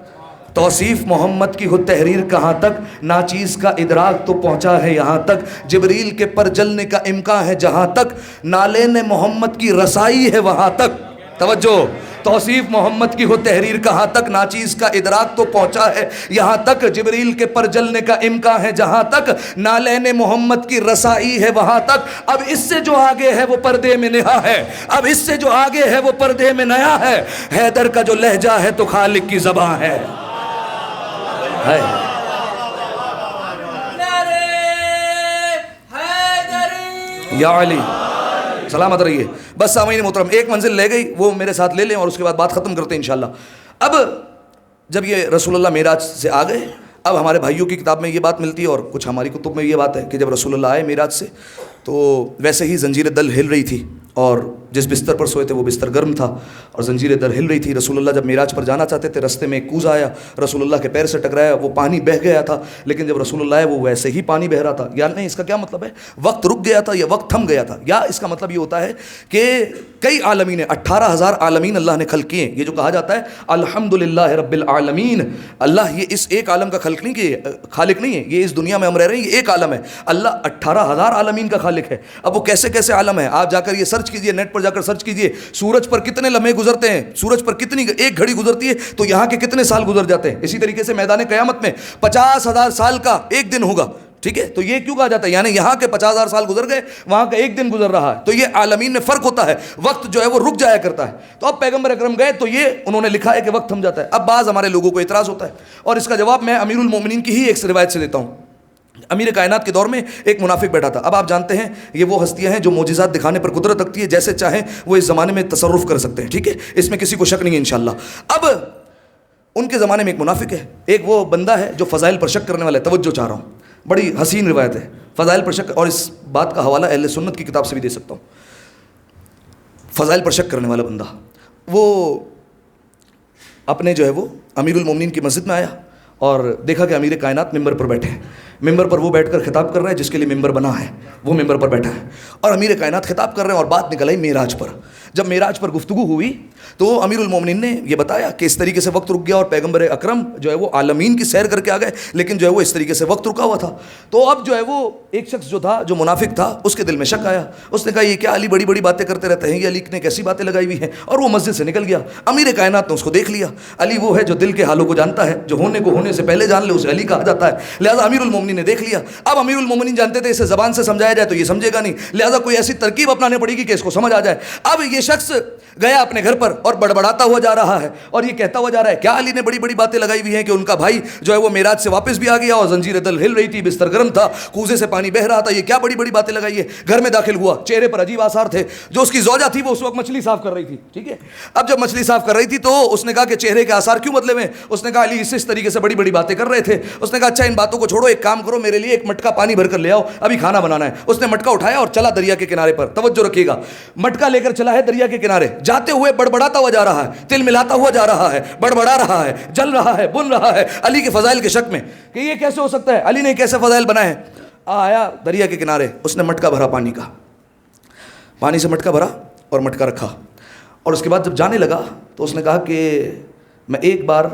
S3: توصیف محمد کی ہو تحریر کہاں تک, ناچیز کا ادراک تو پہنچا ہے یہاں تک, جبریل کے پر جلنے کا امکان ہے جہاں تک, نالین محمد کی رسائی ہے وہاں تک. توجہ, توصیف محمد کی ہو تحریر کہاں تک, ناچیز کا ادراک تو پہنچا ہے یہاں تک, جبریل کے پر جلنے کا امکان ہے جہاں تک, نالین محمد کی رسائی ہے وہاں تک. اب اس سے جو آگے ہے وہ پردے میں نہا ہے, اب اس سے جو آگے ہے وہ پردے میں نیا ہے. حیدر کا جو لہجہ ہے تو خالق کی زبان ہے. یا علی سلامت رہیے. بس سامعین محترم, ایک منزل لے گئی, وہ میرے ساتھ لے لیں اور اس کے بعد بات ختم کرتے ہیں انشاءاللہ. اب جب یہ رسول اللہ معراج سے آ گئے, اب ہمارے بھائیوں کی کتاب میں یہ بات ملتی ہے اور کچھ ہماری کتب میں یہ بات ہے کہ جب رسول اللہ آئے معراج سے تو ویسے ہی زنجیر دل ہل رہی تھی, اور جس بستر پر سوئے تھے وہ بستر گرم تھا اور زنجیر در ہل رہی تھی. رسول اللہ جب معراج پر جانا چاہتے تھے, رستے میں ایک کوزہ آیا, رسول اللہ کے پیر سے ٹکرایا, وہ پانی بہہ گیا تھا, لیکن جب رسول اللہ آئے وہ ویسے ہی پانی بہہ رہا تھا. یا نہیں, اس کا کیا مطلب ہے, وقت رک گیا تھا یا وقت تھم گیا تھا, یا اس کا مطلب یہ ہوتا ہے کہ کئی عالمین, 18,000 عالمین اللہ نے خلق کیے. یہ جو کہا جاتا ہے الحمدللہ رب العالمین, اللہ یہ اس ایک عالم کا خالق نہیں ہے, یہ اس دنیا میں ہم رہ رہے ہیں یہ ایک عالم ہے. اللہ 18,000 عالمین کا خالق ہے. اب وہ کیسے کیسے عالم ہے, آپ جا کر یہ سرچ کیجئے, نیٹ پر جا کر سرچ کیجئے, سورج پر کتنے لمحے گزرتے ہیں, سورج پر کتنی ایک گھڑی گزرتی ہے تو یہاں کے کتنے سال گزر جاتے ہیں. اسی طریقے سے میدان قیامت میں 50,000 سال کا ایک دن ہوگا. ٹھیک ہے, تو یہ کیوں کہا جاتا ہے, یعنی یہاں کے 50,000 سال گزر گئے, وہاں کا ایک دن گزر رہا ہے. تو یہ عالمین میں فرق ہوتا ہے, وقت جو ہے وہ رک جایا کرتا ہے. تو اب پیغمبر اکرم گئے تو یہ انہوں نے لکھا ہے کہ وقت تھم جاتا ہے. اب بعض ہمارے لوگوں کو اعتراض ہوتا ہے, اور اس کا جواب میں امیر المومنین کی ہی ایک روایت سے دیتا ہوں. امیر کائنات کے دور میں ایک منافق بیٹھا تھا. اب آپ جانتے ہیں یہ وہ ہستیاں ہیں جو معجزات دکھانے پر قدرت رکھتی ہے, جیسے چاہیں وہ اس زمانے میں تصرف کر سکتے ہیں. ٹھیک ہے, اس میں کسی کو شک نہیں ہے انشاءاللہ. اب ان کے زمانے میں ایک منافق ہے, ایک وہ بندہ ہے جو فضائل پر شک کرنے والا ہے. توجہ چاہ رہا ہوں, بڑی حسین روایت ہے فضائل پر شک, اور اس بات کا حوالہ اہل سنت کی کتاب سے بھی دے سکتا ہوں. فضائل پر شک کرنے والا بندہ, وہ اپنے جو ہے وہ امیر المومنین کی مسجد میں آیا اور دیکھا کہ امیر کائنات ممبر پر بیٹھے ہیں. ممبر پر وہ بیٹھ کر خطاب کر رہے ہیں جس کے لیے ممبر بنا ہے, وہ ممبر پر بیٹھا ہے, اور امیر کائنات خطاب کر رہے ہیں, اور بات نکل آئی معراج پر. جب معراج پر گفتگو ہوئی تو امیر المومنین نے یہ بتایا کہ اس طریقے سے وقت رک گیا, اور پیغمبر اکرم جو ہے وہ عالمین کی سیر کر کے آ گئے, لیکن جو ہے وہ اس طریقے سے وقت رکا ہوا تھا. تو اب جو ہے وہ ایک شخص جو تھا, جو منافق تھا, اس کے دل میں شک آیا. اس نے کہا یہ کیا علی بڑی بڑی باتیں کرتے رہتے ہیں, یہ علی نے کیسی باتیں لگائی ہوئی ہیں, اور وہ مسجد سے نکل گیا. امیر کائنات نے اس کو دیکھ لیا. علی وہ ہے جو دل کے حالوں کو جانتا ہے, جو ہونے کو ہونے سے پہلے جان لے اسے علی کہا جاتا ہے. لہٰذا امیر المومنین نے دیکھ لیا. اب امیر المومنین جانتے تھے اسے زبان سے سمجھایا جائے تو یہ سمجھے گا نہیں, لہٰذا کوئی ایسی ترکیب اپنانے پڑے گی کہ اس کو سمجھ آ جائے. اب یہ شخص گیا اپنے گھر پر اور بڑبڑاتا ہوا جا رہا ہے اور یہ کہتا ہوا جا رہا ہے کیا علی نے بڑی بڑی باتیں لگائی ہوئی ہیں کہ ان کا بھائی جو ہے وہ معراج سے واپس بھی آ گیا اور زنجیر دل ہل رہی تھی, بستر گرم تھا, کوزے سے پانی بہہ رہا تھا, یہ کیا بڑی بڑی باتیں لگائی ہے. گھر میں داخل ہوا, چہرے پر عجیب آثار تھے. جو اس کی زوجہ تھی وہ اس وقت مچھلی صاف کر رہی تھی, ٹھیک ہے. اب جب مچھلی صاف کر رہی تھی تو اس نے کہا کہ چہرے کے آثار کیوں بدلے ہوئے. اس نے کہا علی اس طریقے سے بڑی بڑی باتیں کر رہے تھے. اس نے کہا اچھا ان باتوں کو چھوڑو, ایک کام کرو میرے لیے ایک مٹکا پانی بھر کر لے آؤ, ابھی کھانا بنانا ہے. اس نے مٹکا اٹھایا اور چلا دریا کے کنارے پر. توجہ رکھیے گا, مٹکا لے کر چلا ہے دریا کے کنارے. جاتے ہوئے بڑبڑاتا ہوا جا رہا ہے, تل ملاتا ہوا جا رہا ہے, بڑبڑا رہا ہے, جل رہا ہے, بن رہا ہے علی کے فضائل کے شک میں کہ یہ کیسے ہو سکتا ہے, علی نے کیسے فضائل بنائے ہیں. آیا دریا کے کنارے, اس نے مٹکا بھرا پانی کا, پانی سے مٹکا بھرا اور مٹکا رکھا. اور اس کے بعد جب جانے لگا تو اس نے کہا کہ میں ایک بار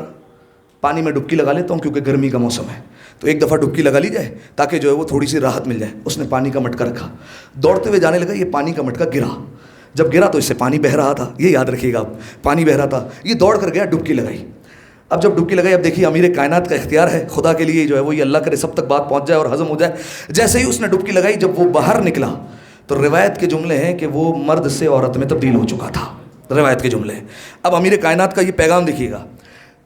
S3: پانی میں ڈبکی لگا لیتا ہوں کیونکہ گرمی کا موسم ہے, تو ایک دفعہ ڈبکی لگا لی جائے تاکہ جو ہے وہ تھوڑی سی راحت مل جائے. اس نے پانی کا مٹکا رکھا, دوڑتے ہوئے جانے لگا. یہ پانی کا مٹکا گرا, جب گرا تو اس سے پانی بہہ رہا تھا, یہ یاد رکھیے گا, پانی بہہ رہا تھا. یہ دوڑ کر گیا, ڈبکی لگائی. اب جب ڈبکی لگائی, اب دیکھیے امیر کائنات کا اختیار ہے خدا کے لیے جو ہے وہ یہ اللہ کرے سب تک بات پہنچ جائے اور ہضم ہو جائے. جیسے ہی اس نے ڈبکی لگائی, جب وہ باہر نکلا تو روایت کے جملے ہیں کہ وہ مرد سے عورت میں تبدیل ہو چکا تھا. روایت کے جملے ہیں. اب امیر کائنات کا یہ پیغام دیکھیے گا,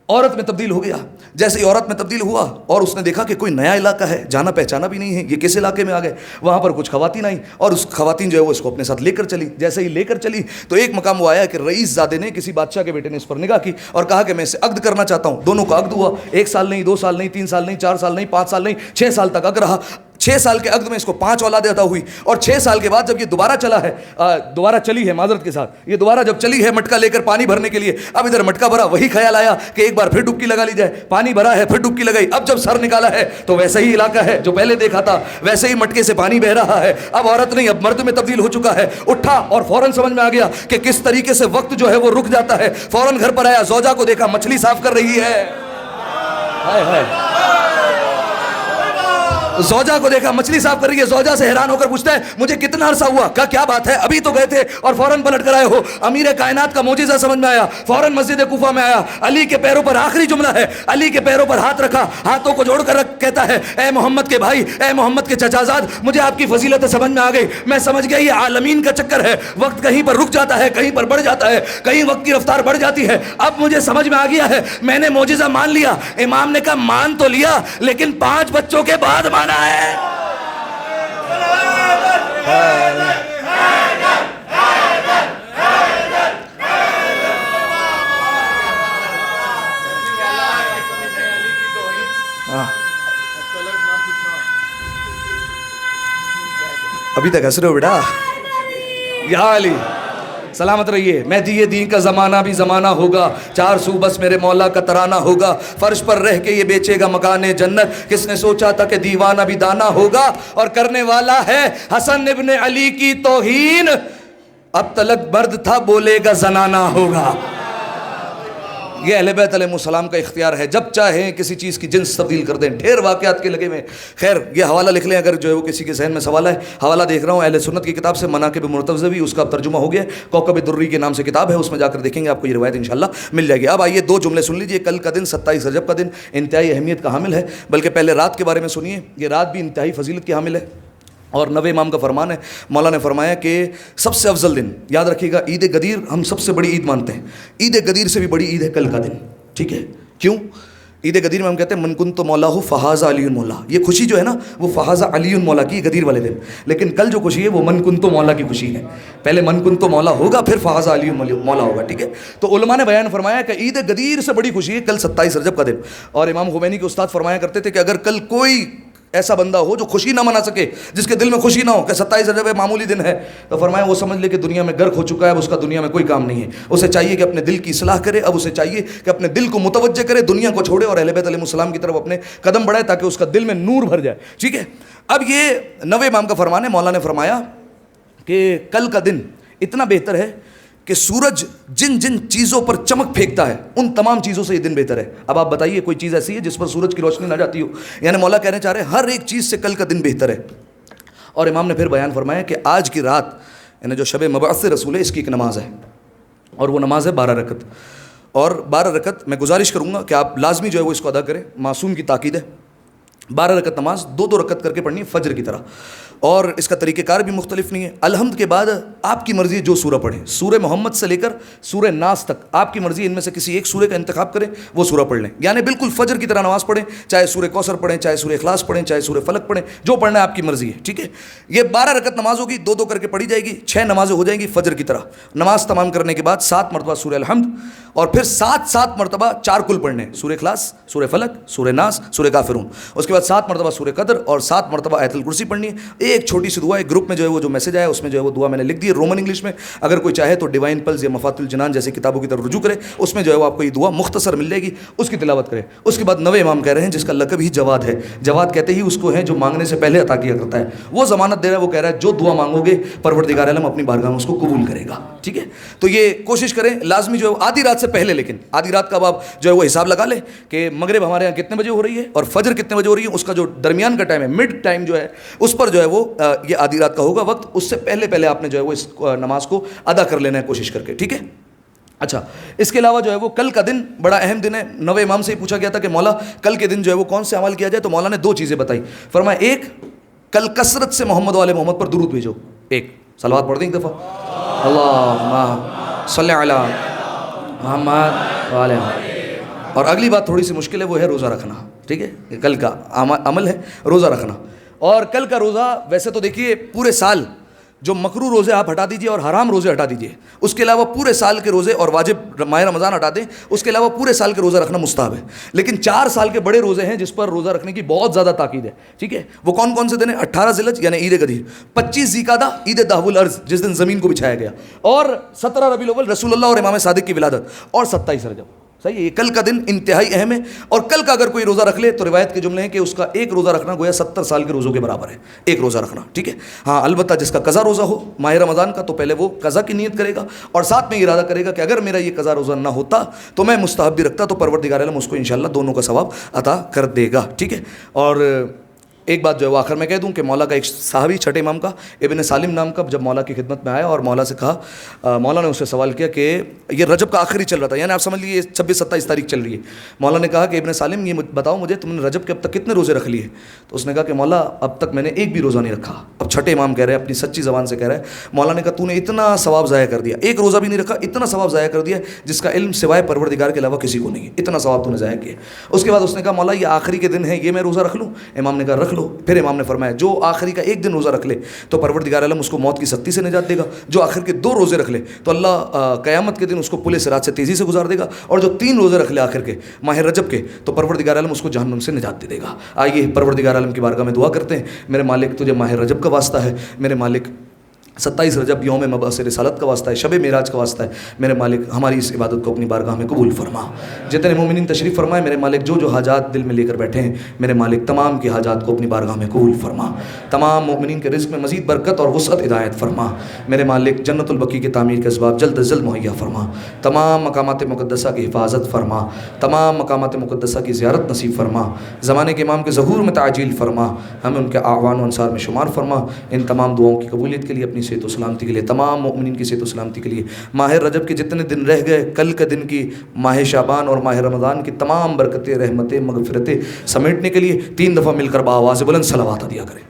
S3: عورت میں تبدیل ہو گیا. جیسے ہی عورت میں تبدیل ہوا اور اس نے دیکھا کہ کوئی نیا علاقہ ہے, جانا پہچانا بھی نہیں ہے, یہ کس علاقے میں آ گئے. وہاں پر کچھ خواتین آئیں اور اس خواتین جو ہے وہ اس کو اپنے ساتھ لے کر چلی. جیسے ہی لے کر چلی تو ایک مقام وہ آیا کہ رئیس زادے نے, کسی بادشاہ کے بیٹے نے اس پر نگاہ کی اور کہا کہ میں اسے عقد کرنا چاہتا ہوں. دونوں کا عقد ہوا. 1 سال نہیں, 2 سال نہیں, 3 سال نہیں, 4 سال نہیں, 5 سال نہیں, 6 سال تک عقد رہا. 6 سال کے عقد میں اس کو 5 اولادیں عطا ہوئی. اور 6 سال کے بعد جب یہ دوبارہ چلی ہے معذرت کے ساتھ, یہ دوبارہ جب چلی ہے مٹکا لے کر پانی بھرنے کے لیے, اب ادھر مٹکا بھرا, وہی خیال آیا کہ ایک بار پھر ڈبکی لگا لی جائے. پانی بھرا ہے, پھر ڈبکی لگائی. اب جب سر نکالا ہے تو ویسا ہی علاقہ ہے جو پہلے دیکھا تھا, ویسے ہی مٹکے سے پانی بہ رہا ہے. اب عورت نہیں, اب مرد میں تبدیل ہو چکا ہے. اٹھا اور فوراً سمجھ میں آ گیا کہ کس طریقے سے وقت جو ہے وہ رک جاتا ہے. فوراً گھر پر آیا, زوجہ کو دیکھا مچھلی صاف کر رہی ہے. ہائے ہائے, زوجہ کو دیکھا مچھلی صاف کر رہی ہے. زوجہ سے حیران ہو کر پوچھتا ہے مجھے کتنا عرصہ ہوا, کیا بات ہے, ابھی تو گئے تھے اور فوراً پلٹ کر آئے ہو. امیر کائنات کا معجزہ سمجھ میں آیا. فوراً مسجد کوفہ میں آیا. علی کے پیروں پر, آخری جملہ ہے, علی کے پیروں پر ہاتھ رکھا, ہاتھوں کو جوڑ کر کہتا ہے اے محمد کے بھائی, اے محمد کے چچا زاد, مجھے آپ کی فضیلت سمجھ میں آ گئی. میں سمجھ گیا یہ عالمین کا چکر ہے, وقت کہیں پر رک جاتا ہے, کہیں پر بڑھ جاتا ہے, کہیں وقت کی رفتار بڑھ جاتی ہے. اب مجھے سمجھ میں آ گیا ہے, میں نے معجزہ مان لیا. امام نے کہا مان تو لیا لیکن 5 بچوں کے بعد مانا ہے. ابھی تک ہنس رہے ہو بیٹا, یا علی سلامت رہیے. مہدی دین کا زمانہ بھی زمانہ ہوگا, 4 سو بس میرے مولا کا ترانہ ہوگا. فرش پر رہ کے یہ بیچے گا مکان جنت, کس نے سوچا تھا کہ دیوانہ بھی دانا ہوگا. اور کرنے والا ہے حسن ابن علی کی توہین, اب تلک مرد تھا بولے گا زنانہ ہوگا. یہ اہل بیت علیہ السلام کا اختیار ہے, جب چاہیں کسی چیز کی جنس تبدیل کر دیں. ڈھیر واقعات کے لگے میں. خیر یہ حوالہ لکھ لیں اگر جو ہے وہ کسی کے ذہن میں سوال ہے. حوالہ دیکھ رہا ہوں اہل سنت کی کتاب سے, مناقب مرتضوی, اس کا ترجمہ ہو گیا, کوکب دری کے نام سے کتاب ہے, اس میں جا کر دیکھیں گے آپ کو یہ روایت انشاءاللہ مل جائے گی. اب آئیے 2 جملے سن لیجئے. کل کا دن 27 رجب کا دن انتہائی اہمیت کا حامل ہے, بلکہ پہلے رات کے بارے میں سنیے. یہ رات بھی انتہائی فضیلت کی حامل ہے اور 9 امام کا فرمان ہے. مولا نے فرمایا کہ سب سے افضل دن, یاد رکھیے گا, عید غدیر ہم سب سے بڑی عید مانتے ہیں. عید غدیر سے بھی بڑی عید ہے کل کا دن, ٹھیک ہے. کیوں؟ عید غدیر میں ہم کہتے ہیں من کنت مولا فہذا علی مولا. یہ خوشی جو ہے نا وہ فہذا علی مولا کی غدیر والے دن. لیکن کل جو خوشی ہے وہ من کنت مولا کی خوشی ہے. پہلے من کنت مولا ہوگا, پھر فہذا علی مولا ہوگا, ٹھیک ہے. تو علماء نے بیان فرمایا کہ عید غدیر سے بڑی خوشی ہے کل 27 رجب کا دن. اور امام خمینی کے استاد فرمایا کرتے تھے کہ اگر کل کوئی ایسا بندہ ہو جو خوشی نہ منا سکے, جس کے دل میں خوشی نہ ہو کہ 27 رجب معمولی دن ہے, تو فرمایا وہ سمجھ لے کہ دنیا میں غرق ہو چکا ہے, اب اس کا دنیا میں کوئی کام نہیں ہے. اسے چاہیے کہ اپنے دل کی اصلاح کرے, اب اسے چاہیے کہ اپنے دل کو متوجہ کرے, دنیا کو چھوڑے اور اہل بیت علیہ السلام کی طرف اپنے قدم بڑھائے تاکہ اس کا دل میں نور بھر جائے, ٹھیک ہے. اب یہ 9 امام کا فرمان ہے. مولا نے فرمایا کہ کل کا دن اتنا بہتر ہے کہ سورج جن جن چیزوں پر چمک پھینکتا ہے ان تمام چیزوں سے یہ دن بہتر ہے. اب آپ بتائیے کوئی چیز ایسی ہے جس پر سورج کی روشنی نہ جاتی ہو؟ یعنی مولا کہنے چاہ رہے ہیں ہر ایک چیز سے کل کا دن بہتر ہے. اور امام نے پھر بیان فرمایا کہ آج کی رات یعنی جو شب مبعث رسول ہے اس کی ایک نماز ہے, اور وہ نماز ہے 12 رکعت. اور 12 رکعت میں گزارش کروں گا کہ آپ لازمی جو ہے وہ اس کو ادا کریں, معصوم کی تاکید ہے. 12 رکعت نماز 2 رکعت کر کے پڑھنی ہے فجر کی طرح. اور اس کا طریقہ کار بھی مختلف نہیں ہے. الحمد کے بعد آپ کی مرضی ہے جو سورہ پڑھیں, سورہ محمد سے لے کر سورہ ناس تک آپ کی مرضی, ان میں سے کسی ایک سورہ کا انتخاب کریں, وہ سورہ پڑھ لیں. یعنی بالکل فجر کی طرح نماز پڑھیں, چاہے سورہ کوثر پڑھیں, چاہے سورہ اخلاص پڑھیں, چاہے سورہ فلق پڑھیں, جو پڑھنا ہے آپ کی مرضی ہے. ٹھیک ہے, یہ 12 رکعت نماز ہوگی, 2 کر کے پڑھی جائے گی, 6 نمازیں ہو جائیں گی فجر کی طرح. نماز تمام کرنے کے بعد 7 مرتبہ سورہ الحمد, اور پھر 7 مرتبہ 4 کل پڑھنے, سورہ اخلاص, سورہ فلق, سورہ ناس, سورہ کافرون. اس کے بعد 7 مرتبہ سورہ قدر اور 7 مرتبہ آیت الکرسی پڑھنی ہے. ایک چھوٹی سی دعا ہے, گروپ میں جو ہے وہ جو میسج آیا اس میں جو ہے وہ دعا میں نے لکھ دی ہے رومن انگلش میں. اگر کوئی چاہے تو ڈیوائن پلز یا مفاتیح الجنان جیسی کتابوں کی طرف رجوع کرے, اس میں جو ہے وہ آپ کو یہ دعا مختصر مل جائے گی, اس کی تلاوت کرے. اس کے بعد نوے امام کہہ رہے ہیں جس کا لقب ہی جواد ہے. جواد کہتے ہی اس کو ہے جو مانگنے سے پہلے عطا کیا کرتا ہے. وہ ضمانت دے رہا ہے, وہ کہہ رہا ہے جو دعا مانگو گے پروردگار عالم اپنی بارگاہ میں اس کو قبول کرے گا. ٹھیک ہے, تو یہ کوشش کریں لازمی جو ہے آدھی رات سے پہلے, لیکن آدھی رات کا اب آپ جو ہے وہ حساب لگا لیں کہ مغرب ہمارے یہاں کتنے بجے ہو رہی ہے اور فجر کتنے بجے ہو رہی ہے, اس کا جو درمیان کا ٹائم ہے, مڈ ٹائم جو ہے, اس پر جو ہے وہ یہ آدھی رات کا ہوگا وقت. اس سے پہلے آپ نے جو ہے وہ اس نماز کو ادا کر لینا ہے کوشش کر کے. ٹھیک ہے. اچھا, اس کے علاوہ جو ہے وہ کل کا دن بڑا اہم دن ہے. نوے امام سے ہی پوچھا گیا تھا کہ مولا کل کے دن جو ہے وہ کون سے عمل کیا جائے, تو مولا نے 2 چیزیں بتائی. فرمایا ایک, کل کثرت سے محمد والے محمد پر درود بھیجو. ایک صلوات پڑھ دیں ایک دفعہ, اللہم صلی علی محمد والے محمد. اور اگلی بات تھوڑی سی مشکل ہے, وہ ہے روزہ رکھنا. ٹھیک ہے, یہ کل کا عمل ہے روزہ رکھنا. اور کل کا روزہ ویسے تو دیکھیے پورے سال جو مکروہ روزے آپ ہٹا دیجئے اور حرام روزے ہٹا دیجئے, اس کے علاوہ پورے سال کے روزے اور واجب ماہ رمضان ہٹا دیں, اس کے علاوہ پورے سال کے روزہ رکھنا مستحب ہے. لیکن 4 سال کے بڑے روزے ہیں جس پر روزہ رکھنے کی بہت زیادہ تاکید ہے. ٹھیک ہے, وہ کون کون سے دن ہیں؟ 18 ذی الحجہ یعنی عید غدیر, 25 ذی القعدہ عید دہو الارض جس دن زمین کو بچھایا گیا, اور 17 ربیع الاول رسول اللہ اور امام صادق کی ولادت, اور 27 رجب. صحیح ہے, یہ کل کا دن انتہائی اہم ہے. اور کل کا اگر کوئی روزہ رکھ لے تو روایت کے جملے ہیں کہ اس کا ایک روزہ رکھنا گویا 70 سال کے روزوں کے برابر ہے, ایک روزہ رکھنا. ٹھیک ہے, ہاں البتہ جس کا قضا روزہ ہو ماہ رمضان کا, تو پہلے وہ قضا کی نیت کرے گا اور ساتھ میں ارادہ کرے گا کہ اگر میرا یہ قضا روزہ نہ ہوتا تو میں مستحب بھی رکھتا, تو پروردگار عالم اس کو انشاءاللہ دونوں کا ثواب عطا کر دے گا. ٹھیک ہے. اور ایک بات جو ہے وہ آخر میں کہہ دوں کہ مولا کا ایک صحابی چھٹے امام کا ابن سالم نام کا جب مولا کی خدمت میں آیا اور مولا سے کہا, مولا نے اس سے سوال کیا کہ یہ رجب کا آخری چل رہا تھا, یعنی آپ سمجھ لیجیے 26-27 تاریخ چل رہی ہے. مولا نے کہا کہ ابن سالم یہ بتاؤ مجھے تم نے رجب کے اب تک کتنے روزے رکھ لیے؟ تو اس نے کہا کہ مولا اب تک میں نے ایک بھی روزہ نہیں رکھا. اب چھٹے امام کہہ رہے ہیں, اپنی سچی زبان سے کہہ رہے ہیں. مولا نے کہا تو نے اتنا ثواب ضائع کر دیا, ایک روزہ بھی نہیں رکھا, اتنا ثواب ضائع کر دیا جس کا علم سوائے پروردگار کے علاوہ کسی کو نہیں ہے, اتنا ثواب تو نے ضائع کیا. اس کے بعد اس نے کہا مولا یہ آخری کے دن ہے, یہ میں روزہ رکھ لوں؟ امام نے کہا رکھ لو. پھر امام نے فرمایا جو آخری کا ایک دن روزہ رکھ لے تو پروردگار عالم اس کو موت کی سختی سے نجات دے گا, جو آخر کے 2 روزے رکھ لے تو اللہ قیامت کے دن اس کو پل صراط سے تیزی سے گزار دے گا, اور جو 3 روزے رکھ لے آخر کے ماہ رجب کے تو پروردگار عالم اس کو جہنم سے نجات دے گا. آئیے پروردگار عالم کی بارگاہ میں دعا کرتے ہیں, میرے مالک تجھے ماہ رجب کا واسطہ ہے, میرے مالک 27 رجب یوم مبعث رسالت کا واسطہ ہے, شب معراج کا واسطہ ہے, میرے مالک ہماری اس عبادت کو اپنی بارگاہ میں قبول فرما. جتنے مومنین تشریف فرمائے میرے مالک جو حاجات دل میں لے کر بیٹھے ہیں, میرے مالک تمام کی حاجات کو اپنی بارگاہ میں قبول فرما. تمام مومنین کے رزق میں مزید برکت اور وسعت ہدایت فرما. میرے مالک جنت البقیع کی تعمیر کے اسباب جلد از جلد مہیا فرما. تمام مقامات مقدسہ کی حفاظت فرما, تمام مقامات مقدسہ کی زیارت نصیب فرما. زمانے کے امام کے ظہور میں تعجیل فرما, ہمیں ان کے اعوان و انصار میں شمار فرما. ان تمام دعاؤں کی قبولیت کے لیے, اپنی صحت و سلامتی کے لیے, تمام مومنین کی صحت و سلامتی کے لیے, ماہ رجب کے جتنے دن رہ گئے, کل کے دن کی, ماہ شعبان اور ماہ رمضان کی تمام برکتیں, رحمتیں, مغفرتیں سمیٹنے کے لیے 3 دفعہ مل کر بآواز بلند صلوات عطیہ کریں.